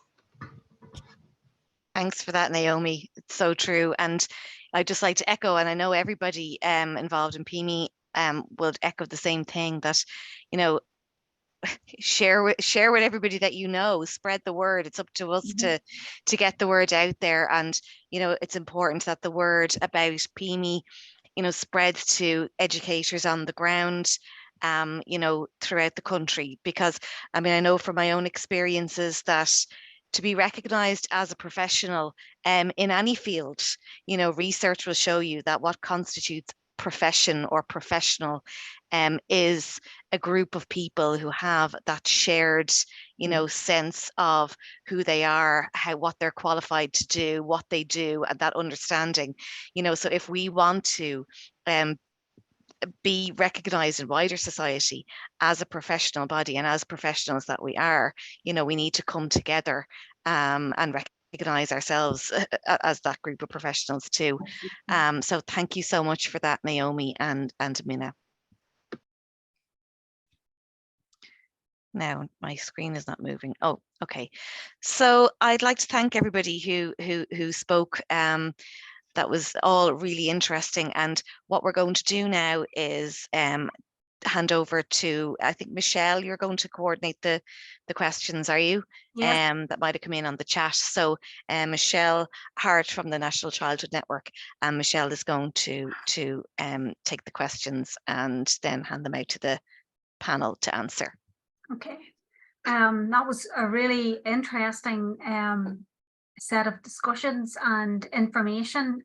Thanks for that, Naomi. It's so true. And I'd just like to echo, and I know everybody involved in PEMI would echo the same thing, that, you know, share with everybody that you know, spread the word. It's up to us to get the word out there. And, you know, it's important that the word about PEMI, you know, spreads to educators on the ground, you know, throughout the country. Because, I mean, I know from my own experiences that to be recognized as a professional in any field, you know, research will show you that what constitutes profession or professional is a group of people who have that shared, you know, sense of who they are, what they're qualified to do, what they do, and that understanding, you know. So if we want to be recognized in wider society as a professional body and as professionals that we are, you know, we need to come together and recognize ourselves as that group of professionals too. So thank you so much for that, Naomi and Minna. Now my screen is not moving. Oh, okay. So I'd like to thank everybody who spoke. That was all really interesting. And what we're going to do now is hand over to, I think, Michelle, you're going to coordinate the questions, are you? Yes. That might have come in on the chat. So Michelle Hart from the National Childhood Network, and Michelle is going to take the questions and then hand them out to the panel to answer. Okay. That was a really interesting set of discussions and information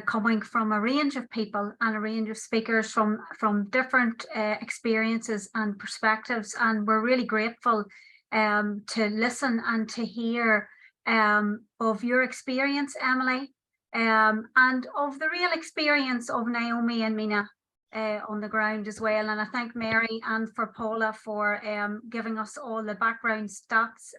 coming from a range of people and a range of speakers from different experiences and perspectives, and we're really grateful to listen and to hear of your experience, Emily, and of the real experience of Naomi and Mina on the ground as well. And I thank Mary and for Paula for giving us all the background stats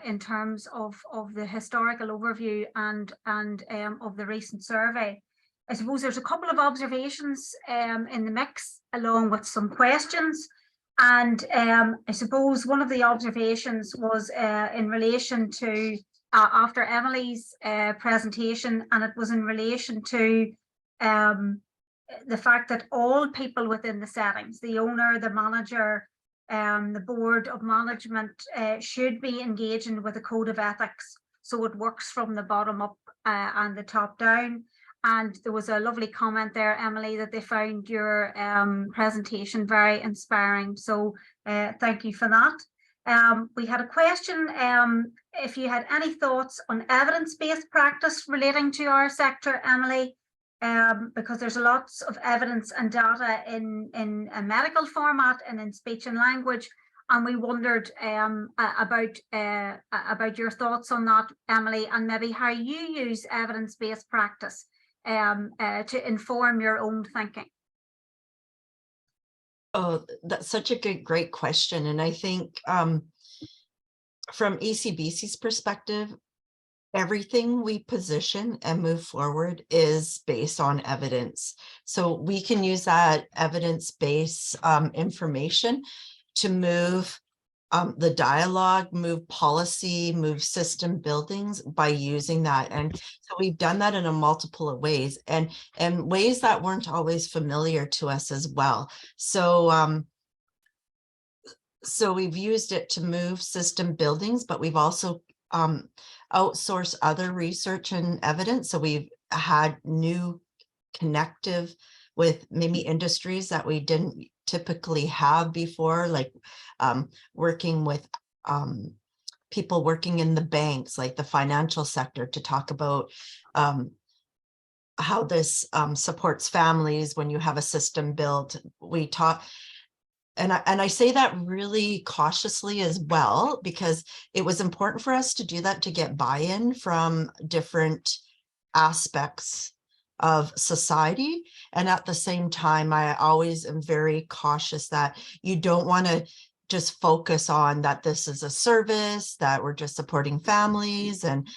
in terms of the historical overview and of the recent survey. I suppose there's a couple of observations in the mix along with some questions. And I suppose one of the observations was in relation to after Emily's presentation, and it was in relation to the fact that all people within the settings, the owner, the manager, the board of management should be engaging with a code of ethics, so it works from the bottom up and the top down. And there was a lovely comment there, Emily, that they found your presentation very inspiring, so thank you for that. We had a question if you had any thoughts on evidence-based practice relating to our sector, Emily, because there's lots of evidence and data in a medical format and in speech and language, and we wondered about your thoughts on that, Emily, and maybe how you use evidence-based practice to inform your own thinking. Oh, that's such a great question. And I think from ECEBC's perspective, everything we position and move forward is based on evidence. So we can use that evidence-based information to move the dialogue, move policy, move system buildings by using that. And so we've done that in a multiple of ways, and ways that weren't always familiar to us as well. So so we've used it to move system buildings, but we've also outsourced other research and evidence. So we've had new connective with maybe industries that we didn't typically have before, like working with people working in the banks, like the financial sector, to talk about how this supports families when you have a system built. We talk, and I say that really cautiously as well, because it was important for us to do that, to get buy-in from different aspects of society. And at the same time, I always am very cautious that you don't want to just focus on that this is a service, that we're just supporting families and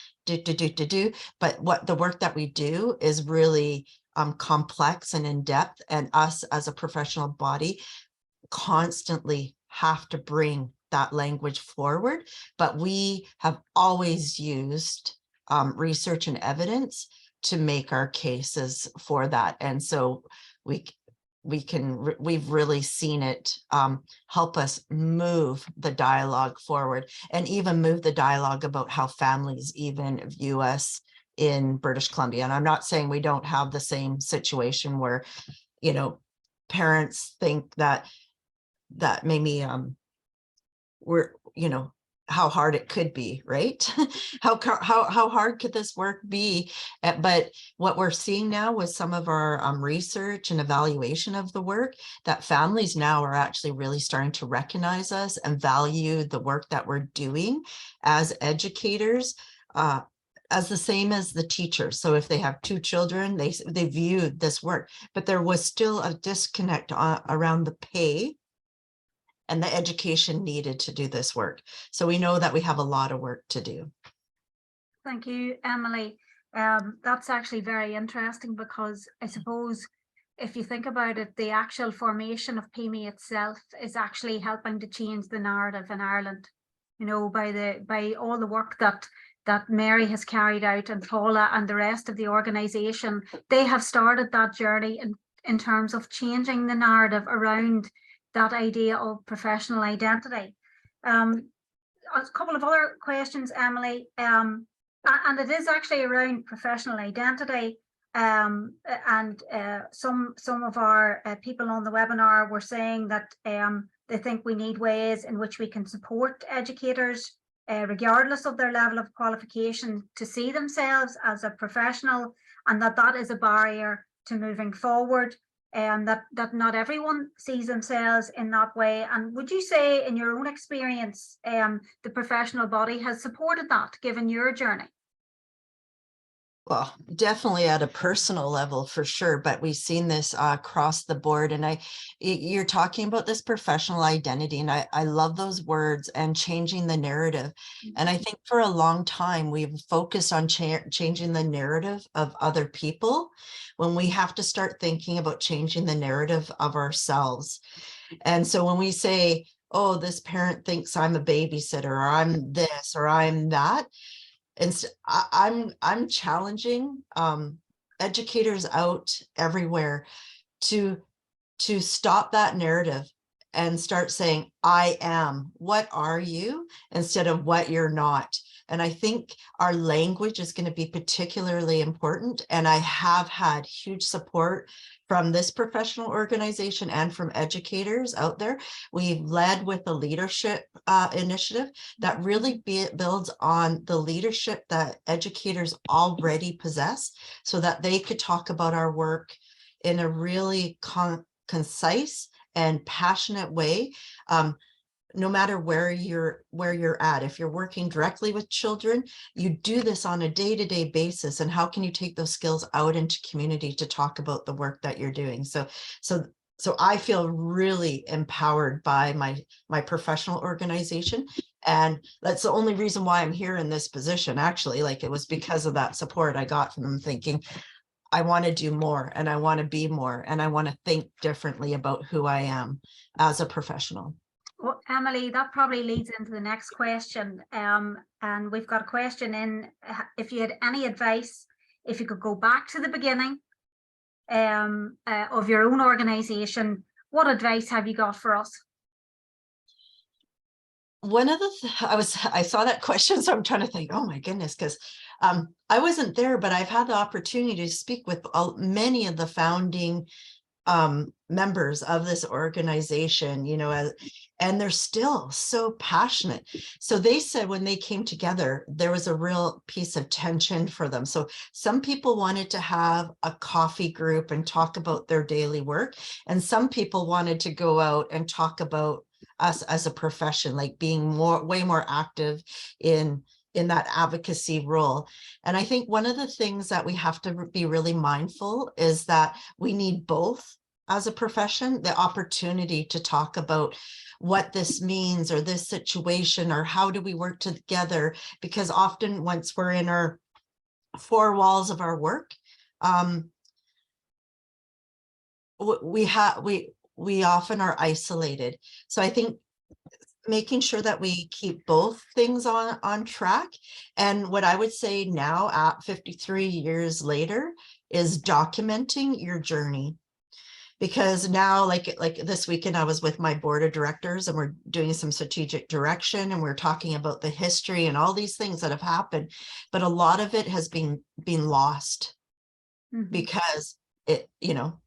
but what the work that we do is really complex and in depth, and us as a professional body constantly have to bring that language forward. But we have always used research and evidence to make our cases for that. And so we've really seen it help us move the dialogue forward, and even move the dialogue about how families even view us in British Columbia. And I'm not saying we don't have the same situation where, you know, parents think that maybe we're, you know, how hard it could be, right? how hard could this work be? But what we're seeing now with some of our research and evaluation of the work, that families now are actually really starting to recognize us and value the work that we're doing as educators, as the same as the teachers. So if they have 2 children, they view this work, but there was still a disconnect around the pay and the education needed to do this work. So we know that we have a lot of work to do. Thank you, Emily. That's actually very interesting, because I suppose if you think about it, the actual formation of PEMI itself is actually helping to change the narrative in Ireland. You know, by all the work that Mary has carried out, and Paula and the rest of the organisation, they have started that journey in terms of changing the narrative around that idea of professional identity. A couple of other questions, Emily, and it is actually around professional identity. And some of our people on the webinar were saying that they think we need ways in which we can support educators, regardless of their level of qualification, to see themselves as a professional, and that is a barrier to moving forward. That not everyone sees themselves in that way. And would you say, in your own experience, the professional body has supported that, given your journey? Well, definitely at a personal level, for sure, but we've seen this across the board. And you're talking about this professional identity, and I love those words, and changing the narrative. And I think for a long time, we've focused on changing the narrative of other people, when we have to start thinking about changing the narrative of ourselves. And so when we say, oh, this parent thinks I'm a babysitter, or I'm this, or I'm that, and so I'm challenging educators out everywhere to stop that narrative and start saying, I am, what are you, instead of what you're not. And I think our language is going to be particularly important. And I have had huge support from this professional organization and from educators out there. We've led with the leadership initiative that really builds on the leadership that educators already possess, so that they could talk about our work in a really concise and passionate way. No matter where you're at, if you're working directly with children, you do this on a day-to-day basis. And how can you take those skills out into community to talk about the work that you're doing? So I feel really empowered by my professional organization. And that's the only reason why I'm here in this position, actually. Like, it was because of that support I got from them, thinking, I want to do more, and I want to be more, and I want to think differently about who I am as a professional. Well, Emily, that probably leads into the next question. And we've got a question in, if you had any advice, if you could go back to the beginning of your own organisation, what advice have you got for us? one of the I saw that question, so I'm trying to think, oh my goodness, because I wasn't there, but I've had the opportunity to speak with many of the founding members of this organization, you know, and they're still so passionate. So they said when they came together, there was a real piece of tension for them. So some people wanted to have a coffee group and talk about their daily work, and some people wanted to go out and talk about us as a profession, like being way more active in that advocacy role. And I think one of the things that we have to be really mindful is that we need both as a profession, the opportunity to talk about what this means or this situation, or how do we work together, because often once we're in our four walls of our work, we often are isolated. So I think making sure that we keep both things on track. And what I would say now at 53 years later is documenting your journey. Because now, like this weekend, I was with my board of directors and we're doing some strategic direction, and we're talking about the history and all these things that have happened. But a lot of it has been lost because it, you know,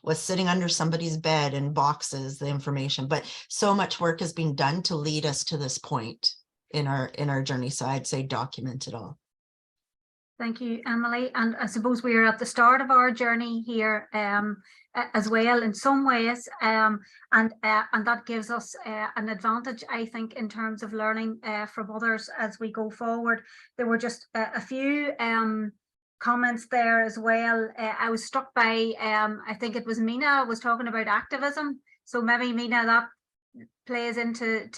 was sitting under somebody's bed in boxes, the information. But so much work has been done to lead us to this point in our journey. So I'd say document it all. Thank you, Emily. And I suppose we are at the start of our journey here as well in some ways, and that gives us an advantage, I think, in terms of learning from others as we go forward. There were just a few comments there as well. I was struck by, I think it was Mina was talking about activism. So maybe, Mina, that plays into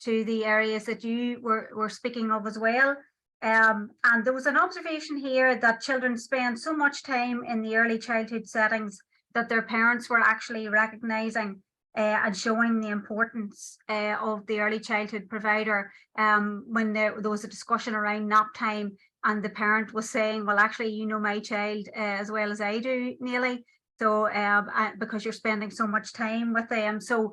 the areas that you were speaking of as well. And there was an observation here that children spend so much time in the early childhood settings that their parents were actually recognising and showing the importance of the early childhood provider when there was a discussion around nap time, and the parent was saying, well, actually, you know my child as well as I do, Neely, so because you're spending so much time with them. So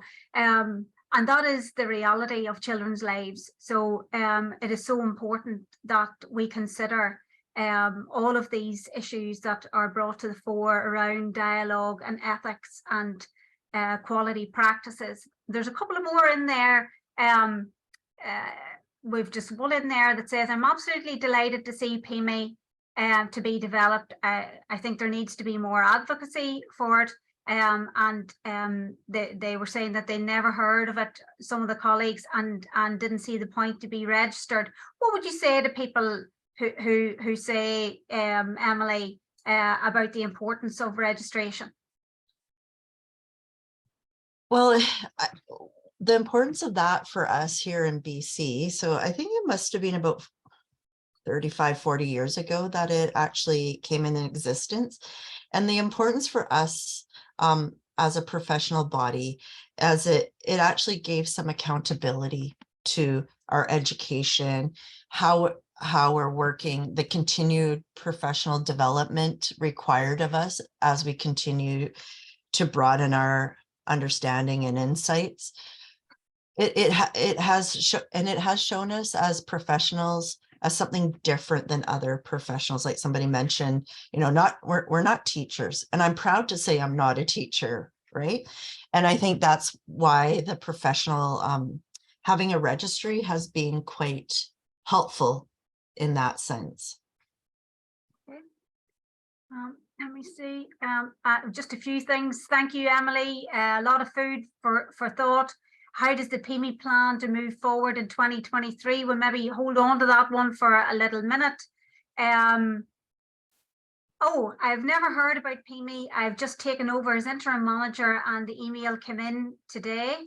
and that is the reality of children's lives. So it is so important that we consider all of these issues that are brought to the fore around dialogue and ethics and quality practices. There's a couple of more in there. We've just one in there that says, I'm absolutely delighted to see PEMI to be developed. I think there needs to be more advocacy for it. They were saying that they never heard of it, some of the colleagues, and didn't see the point to be registered. What would you say to people who say, Emily, about the importance of registration? Well, the importance of that for us here in BC, so I think it must have been about 35, 40 years ago that it actually came in existence. And the importance for us as a professional body, as it actually gave some accountability to our education, how we're working, the continued professional development required of us as we continue to broaden our understanding and insights. It has shown us as professionals as something different than other professionals. Like somebody mentioned, you know, we're not teachers, and I'm proud to say I'm not a teacher, right? And I think that's why the professional having a registry has been quite helpful in that sense. Okay. Let me see, just a few things. Thank you, Emily. A lot of food for thought. How does the PEMI plan to move forward in 2023? We'll maybe hold on to that one for a little minute. Oh, I've never heard about PEMI. I've just taken over as interim manager, and the email came in today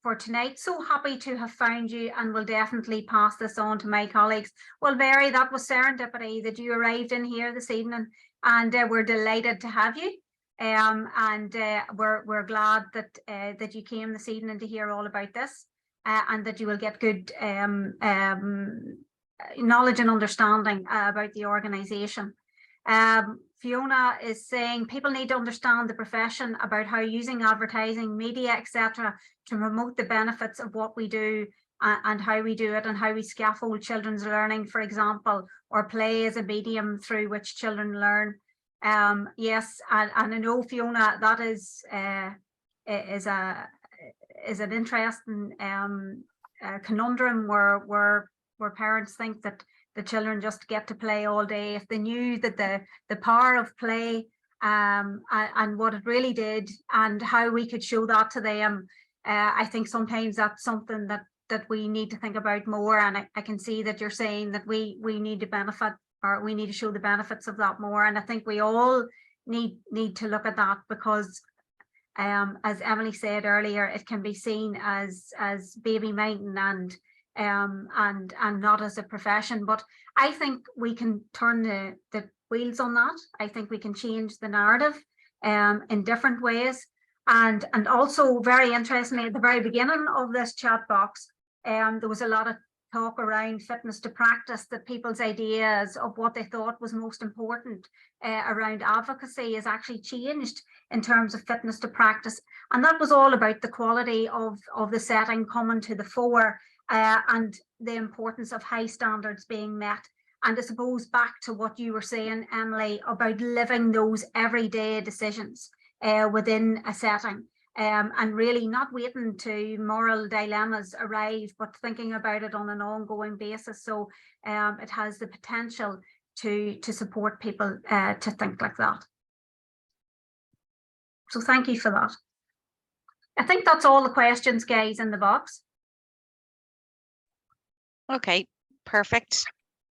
for tonight. So happy to have found you, and will definitely pass this on to my colleagues. Well, Mary, that was serendipity that you arrived in here this evening, and we're delighted to have you. We're glad that you came this evening to hear all about this, and that you will get good knowledge and understanding about the organisation. Fiona is saying people need to understand the profession about how using advertising, media, etc. to promote the benefits of what we do and how we do it and how we scaffold children's learning, for example, or play as a medium through which children learn. Yes, and I know, Fiona, that is an interesting conundrum where parents think that the children just get to play all day. If they knew that the power of play and what it really did and how we could show that to them, I think sometimes that's something that we need to think about more. And I can see that you're saying that we need to benefit, or we need to show the benefits of that more. And I think we all need to look at that, because as Emily said earlier, it can be seen as baby minding and not as a profession. But I think we can turn the wheels on that. I think we can change the narrative in different ways. And also, very interestingly, at the very beginning of this chat box, there was a lot of talk around fitness to practice, that people's ideas of what they thought was most important around advocacy is actually changed in terms of fitness to practice. And that was all about the quality of the setting coming to the fore and the importance of high standards being met. And I suppose back to what you were saying, Emily, about living those everyday decisions within a setting. And really not waiting to moral dilemmas arrive, but thinking about it on an ongoing basis. So it has the potential to support people to think like that. So thank you for that. I think that's all the questions, guys, in the box. Okay, perfect.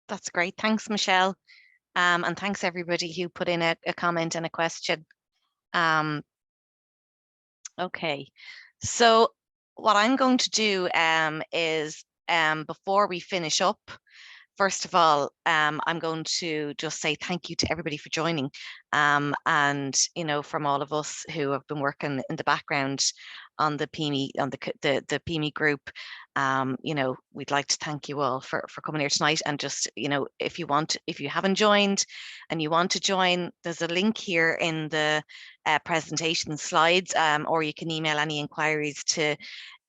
That's great. Thanks, Michelle. And thanks everybody who put in a comment and a question. Okay, so what I'm going to do is before we finish up, first of all, I'm going to just say thank you to everybody for joining. And, you know, from all of us who have been working in the background on the PEMI, on the PEMI group, you know, we'd like to thank you all for coming here tonight. And just, you know, if you haven't joined and you want to join, there's a link here in the presentation slides, or you can email any inquiries to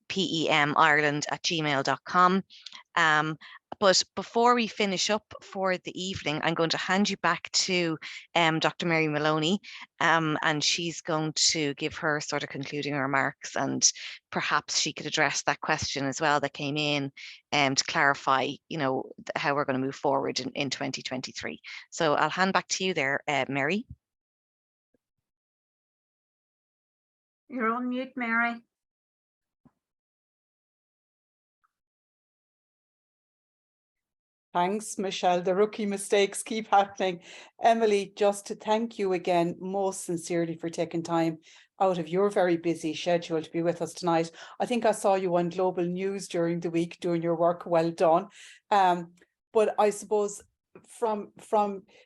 pemireland@gmail.com. But before we finish up for the evening, I'm going to hand you back to Dr. Mary Maloney, and she's going to give her sort of concluding remarks, and perhaps she could address that question as well that came in to clarify, you know, how we're going to move forward in 2023. So I'll hand back to you there, Mary. You're on mute, Mary. Thanks, Michelle. The rookie mistakes keep happening. Emily, just to thank you again most sincerely for taking time out of your very busy schedule to be with us tonight. I think I saw you on Global News during the week doing your work. Well done. But I suppose from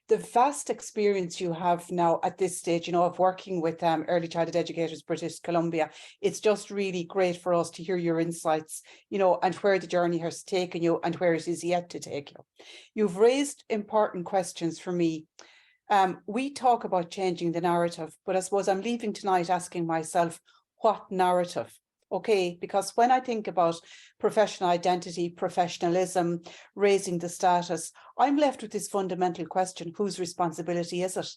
the vast experience you have now at this stage, you know, of working with early childhood educators, British Columbia, it's just really great for us to hear your insights, you know, and where the journey has taken you and where it is yet to take you. You've raised important questions for me. We talk about changing the narrative, but I suppose I'm leaving tonight asking myself, what narrative? Okay, because when I think about professional identity, professionalism, raising the status, I'm left with this fundamental question: whose responsibility is it?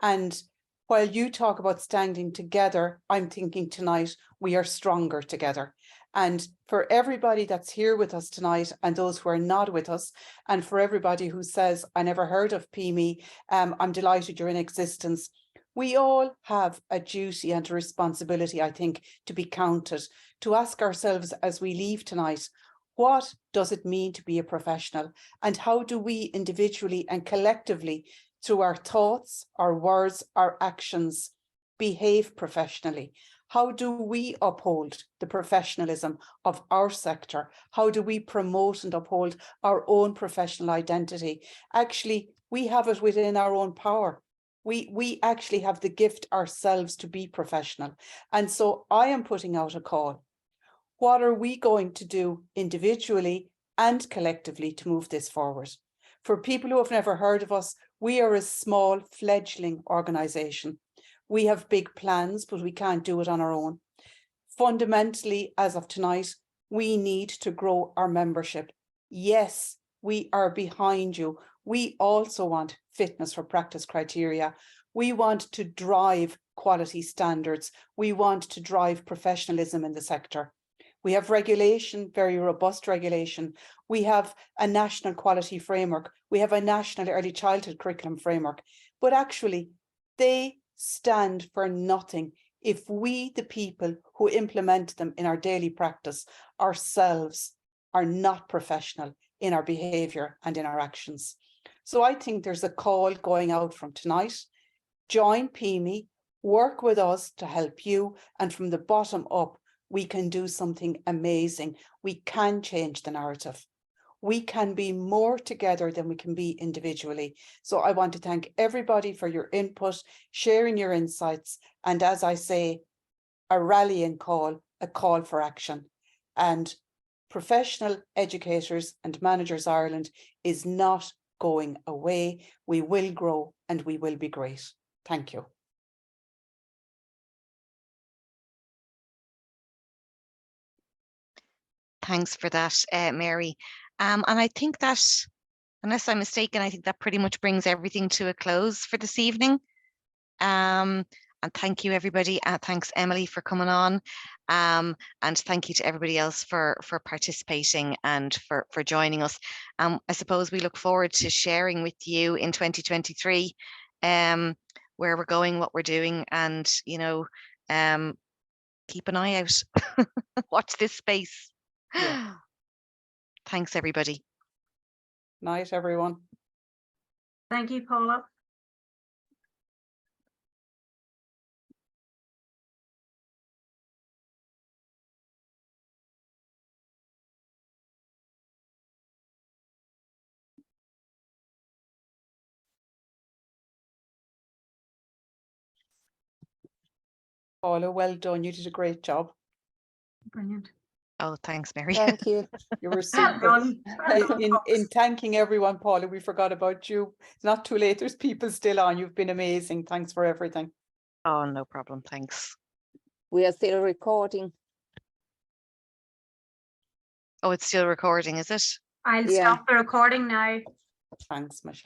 And while you talk about standing together, I'm thinking tonight we are stronger together. And for everybody that's here with us tonight and those who are not with us, and for everybody who says, I never heard of PEMI, I'm delighted you're in existence. We all have a duty and a responsibility, I think, to be counted, to ask ourselves as we leave tonight, what does it mean to be a professional? And how do we individually and collectively, through our thoughts, our words, our actions, behave professionally? How do we uphold the professionalism of our sector? How do we promote and uphold our own professional identity? Actually, we have it within our own power. We actually have the gift ourselves to be professional. And so I am putting out a call. What are we going to do individually and collectively to move this forward? For people who have never heard of us, we are a small fledgling organisation. We have big plans, but we can't do it on our own. Fundamentally, as of tonight, we need to grow our membership. Yes, we are behind you. We also want fitness for practice criteria. We want to drive quality standards. We want to drive professionalism in the sector. We have regulation, very robust regulation. We have a national quality framework. We have a national early childhood curriculum framework. But actually, they stand for nothing if we, the people who implement them in our daily practice, ourselves are not professional in our behaviour and in our actions. So I think there's a call going out from tonight. Join PEMI, work with us to help you, and from the bottom up, we can do something amazing. We can change the narrative. We can be more together than we can be individually. So I want to thank everybody for your input, sharing your insights, and as I say, a rallying call, a call for action. And Professional Educators and Managers Ireland is not going away. We will grow and we will be great. Thank you. Thanks for that, Mary. And I think that, unless I'm mistaken, I think that pretty much brings everything to a close for this evening. And thank you, everybody. Thanks, Emily, for coming on. And thank you to everybody else for participating and for joining us. I suppose we look forward to sharing with you in 2023 where we're going, what we're doing, and, you know, keep an eye out. Watch this space. Yeah. Thanks, everybody. Night, everyone. Thank you, Paula. Paula, well done. You did a great job. Brilliant. Oh, thanks, Mary. Thank you. You were super. Well done, in thanking everyone, Paula, we forgot about you. It's not too late. There's people still on. You've been amazing. Thanks for everything. Oh, no problem. Thanks. We are still recording. Oh, it's still recording, is it? I'll stop the recording now. Thanks, Michelle.